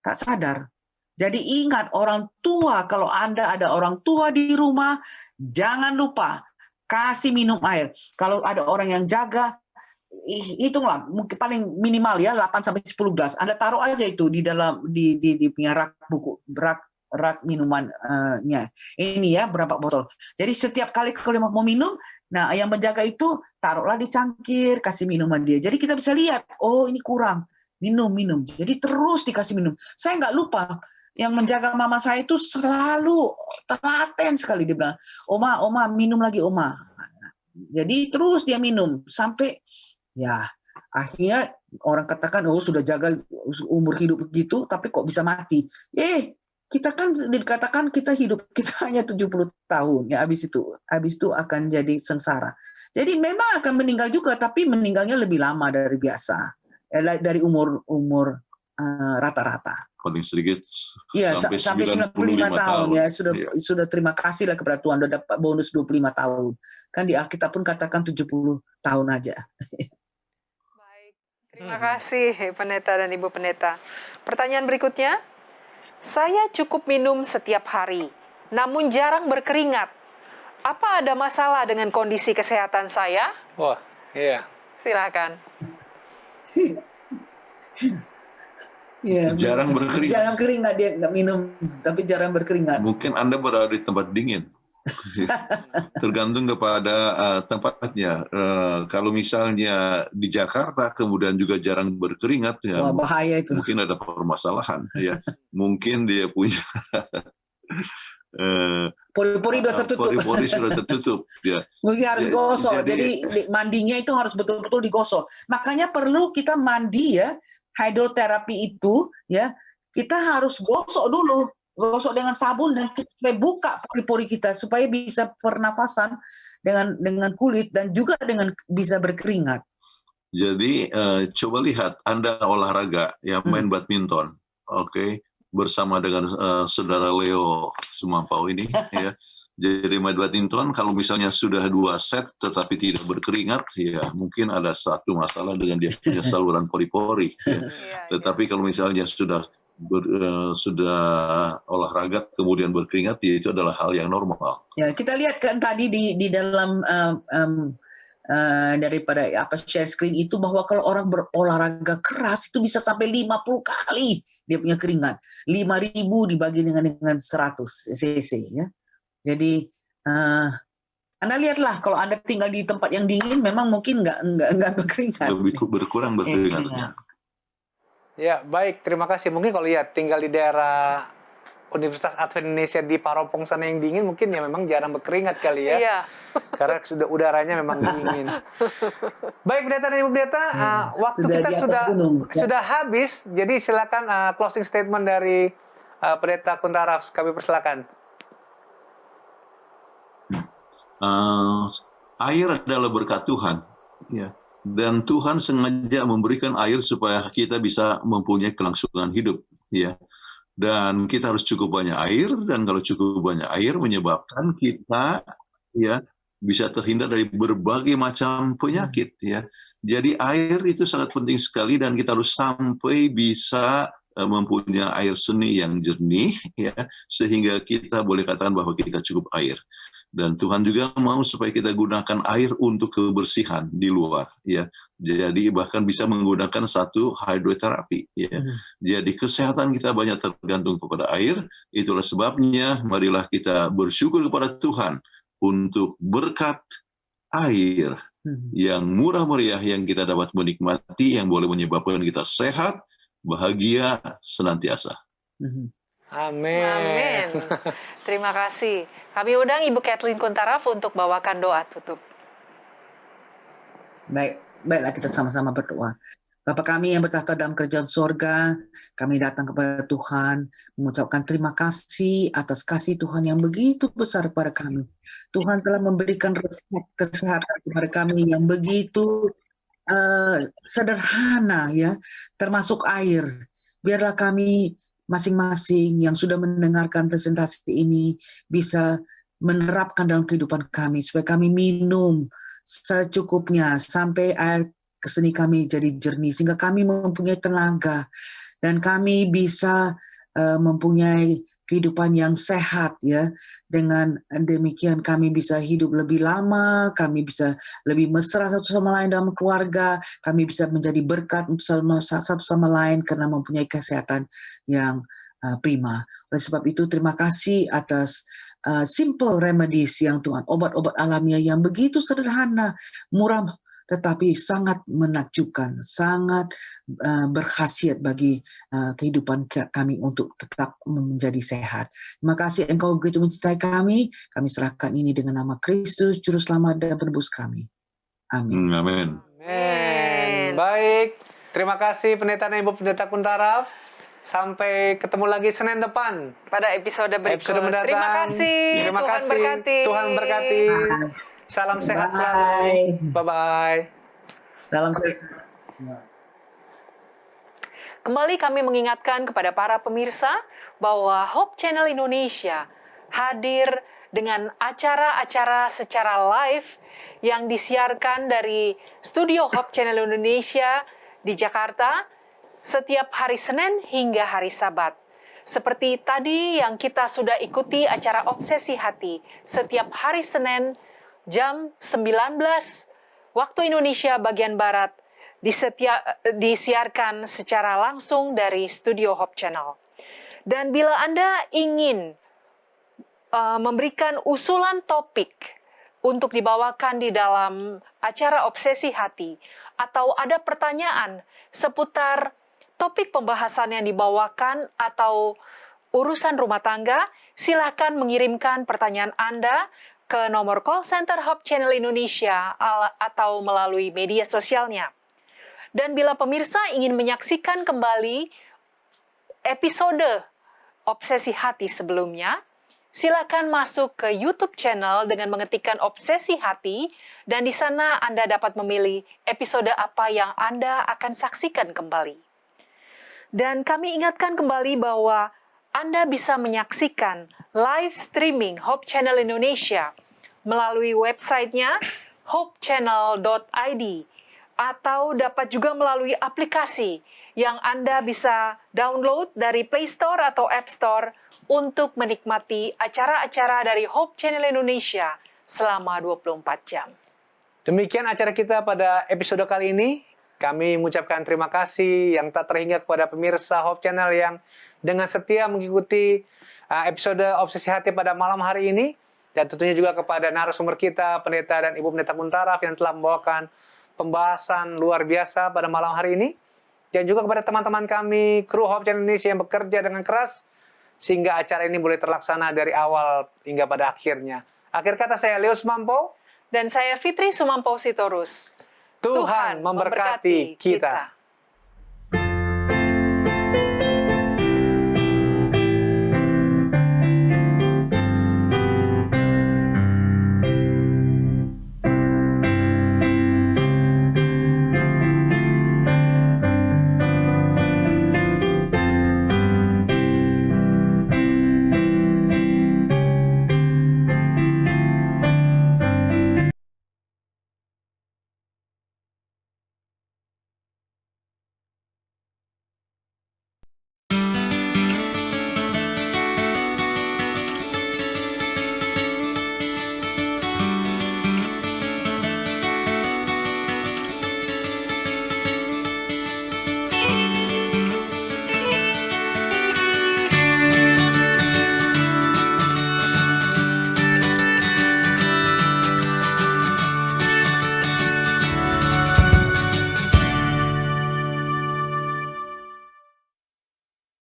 tak sadar. Jadi ingat orang tua, kalau Anda ada orang tua di rumah, jangan lupa kasih minum air. Kalau ada orang yang jaga, hitunglah mungkin paling minimal ya 8 sampai 10 gelas. Anda taruh aja itu di dalam di punya rak buku, rak minumannya. Ini ya berapa botol. Jadi setiap kali kalau mau minum, nah yang menjaga itu taruhlah di cangkir, kasih minuman dia. Jadi kita bisa lihat, oh ini kurang, minum. Jadi terus dikasih minum. Saya nggak lupa, yang menjaga mama saya itu selalu telaten sekali, dia bilang, Oma minum lagi Oma. Jadi terus dia minum sampai ya akhirnya orang katakan sudah jaga umur hidup begitu tapi kok bisa mati. Kita kan dikatakan kita hidup kita hanya 70 tahun ya, habis itu akan jadi sengsara. Jadi memang akan meninggal juga, tapi meninggalnya lebih lama dari biasa, dari umur rata-rata. Paling sedikit sampai 95 tahun ya, sudah terima kasih lah kepada Tuhan, sudah dapat bonus 25 tahun. Kan di Alkitab pun katakan 70 tahun aja. Baik, terima kasih Pendeta dan Ibu Pendeta. Pertanyaan berikutnya, saya cukup minum setiap hari, namun jarang berkeringat. Apa ada masalah dengan kondisi kesehatan saya? Wah, iya. Silakan. Ya, jarang berkeringat. Jarang keringat, dia nggak minum, tapi jarang berkeringat. Mungkin Anda berada di tempat dingin. Tergantung kepada tempatnya. Kalau misalnya di Jakarta kemudian juga jarang berkeringat, ya bahaya itu. Mungkin ada permasalahan. Ya, mungkin dia punya pori-pori sudah tertutup. Pori-pori sudah tertutup. Ya. Mungkin harus gosok. Jadi mandinya itu harus betul-betul digosok. Makanya perlu kita mandi ya. Hidroterapi itu ya kita harus gosok dulu, gosok dengan sabun dan kita buka pori-pori kita supaya bisa pernafasan dengan kulit dan juga dengan bisa berkeringat. Jadi coba lihat Anda olahraga ya, main badminton, oke, bersama dengan saudara Leo Sumampau ini ya. Jadi main badminton kalau misalnya sudah 2 set tetapi tidak berkeringat, ya mungkin ada satu masalah dengan dia punya saluran pori-pori. Ya. Tetapi kalau misalnya sudah olahraga kemudian berkeringat, ya itu adalah hal yang normal. Ya, kita lihat kan tadi di dalam daripada share screen itu, bahwa kalau orang berolahraga keras itu bisa sampai 50 kali dia punya keringat. 5.000 dibagi dengan 100 cc ya. Jadi Anda lihatlah kalau Anda tinggal di tempat yang dingin, memang mungkin nggak berkeringat. Lebih berkurang berkeringatnya. Ya baik, terima kasih. Mungkin kalau tinggal di daerah Universitas Advent Indonesia di Paropong sana yang dingin, mungkin ya memang jarang berkeringat kali ya. Iya. Karena sudah udaranya memang dingin. Baik Pendeta dan Ibu Pendeta, waktu kita sudah habis. Jadi silakan closing statement dari Pendeta Kuntaraf, kami persilakan. Air adalah berkat Tuhan, ya. Dan Tuhan sengaja memberikan air supaya kita bisa mempunyai kelangsungan hidup, ya. Dan kita harus cukup banyak air, dan kalau cukup banyak air menyebabkan kita, ya, bisa terhindar dari berbagai macam penyakit, ya. Jadi air itu sangat penting sekali, dan kita harus sampai bisa mempunyai air seni yang jernih, ya, sehingga kita boleh katakan bahwa kita cukup air. Dan Tuhan juga mau supaya kita gunakan air untuk kebersihan di luar, ya. Jadi bahkan bisa menggunakan satu hidroterapi, ya. Jadi kesehatan kita banyak tergantung kepada air. Itulah sebabnya marilah kita bersyukur kepada Tuhan untuk berkat air yang murah meriah yang kita dapat menikmati, yang boleh menyebabkan kita sehat, bahagia senantiasa. Amin. Amin. Terima kasih. Kami undang Ibu Kathleen Kuntaraf untuk bawakan doa tutup. Baiklah kita sama-sama berdoa. Bapa kami yang bertahta dalam kerajaan sorga, kami datang kepada Tuhan, mengucapkan terima kasih atas kasih Tuhan yang begitu besar kepada kami. Tuhan telah memberikan resep kesehatan kepada kami yang begitu sederhana, ya, termasuk air. Biarlah kami masing-masing yang sudah mendengarkan presentasi ini bisa menerapkan dalam kehidupan kami, supaya kami minum secukupnya sampai air keseni kami jadi jernih, sehingga kami mempunyai tenaga dan kami bisa mempunyai kehidupan yang sehat, ya. Dengan demikian kami bisa hidup lebih lama, kami bisa lebih mesra satu sama lain dalam keluarga, kami bisa menjadi berkat untuk satu sama lain karena mempunyai kesehatan yang prima. Oleh sebab itu terima kasih atas simple remedies yang Tuhan, obat-obat alamiah yang begitu sederhana, murah, tetapi sangat menakjubkan, sangat berkhasiat bagi kehidupan kami untuk tetap menjadi sehat. Terima kasih Engkau begitu mencintai kami serahkan ini dengan nama Kristus, Juru Selamat dan Penebus kami. Amin. Amin. Amin. Baik, terima kasih Pendeta dan Ibu Pendeta Kuntaraf. Sampai ketemu lagi Senin depan Pada episode berikut. episode mendatang. Terima kasih. Terima Tuhan kasih. berkati. Tuhan berkati. Salam sehat Bye. selalu. Bye-bye. Salam sehat. Kembali kami mengingatkan kepada para pemirsa bahwa Hope Channel Indonesia hadir dengan acara-acara secara live yang disiarkan dari studio Hope Channel Indonesia di Jakarta setiap hari Senin hingga hari Sabat. Seperti tadi yang kita sudah ikuti acara Obsesi Hati setiap hari Senin jam 19 waktu Indonesia bagian Barat disiarkan secara langsung dari studio Hope Channel. Dan bila Anda ingin memberikan usulan topik untuk dibawakan di dalam acara Obsesi Hati, atau ada pertanyaan seputar topik pembahasan yang dibawakan atau urusan rumah tangga, silakan mengirimkan pertanyaan Anda ke nomor call center Hope Channel Indonesia atau melalui media sosialnya. Dan bila pemirsa ingin menyaksikan kembali episode Obsesi Hati sebelumnya, silakan masuk ke YouTube channel dengan mengetikkan Obsesi Hati, dan di sana Anda dapat memilih episode apa yang Anda akan saksikan kembali. Dan kami ingatkan kembali bahwa Anda bisa menyaksikan live streaming Hope Channel Indonesia melalui websitenya hopechannel.id, atau dapat juga melalui aplikasi yang Anda bisa download dari Play Store atau App Store untuk menikmati acara-acara dari Hope Channel Indonesia selama 24 jam. Demikian acara kita pada episode kali ini. Kami mengucapkan terima kasih yang tak terhingga kepada pemirsa Hope Channel yang dengan setia mengikuti episode Obsesi Hati pada malam hari ini. Dan tentunya juga kepada narasumber kita, Pendeta dan Ibu Pendeta Kuntaraf yang telah membawakan pembahasan luar biasa pada malam hari ini. Dan juga kepada teman-teman kami, kru Hope Channel Indonesia yang bekerja dengan keras sehingga acara ini boleh terlaksana dari awal hingga pada akhirnya. Akhir kata, saya Leo Sumampo. Dan saya Fitri Sumampau Sitorus. Tuhan memberkati kita.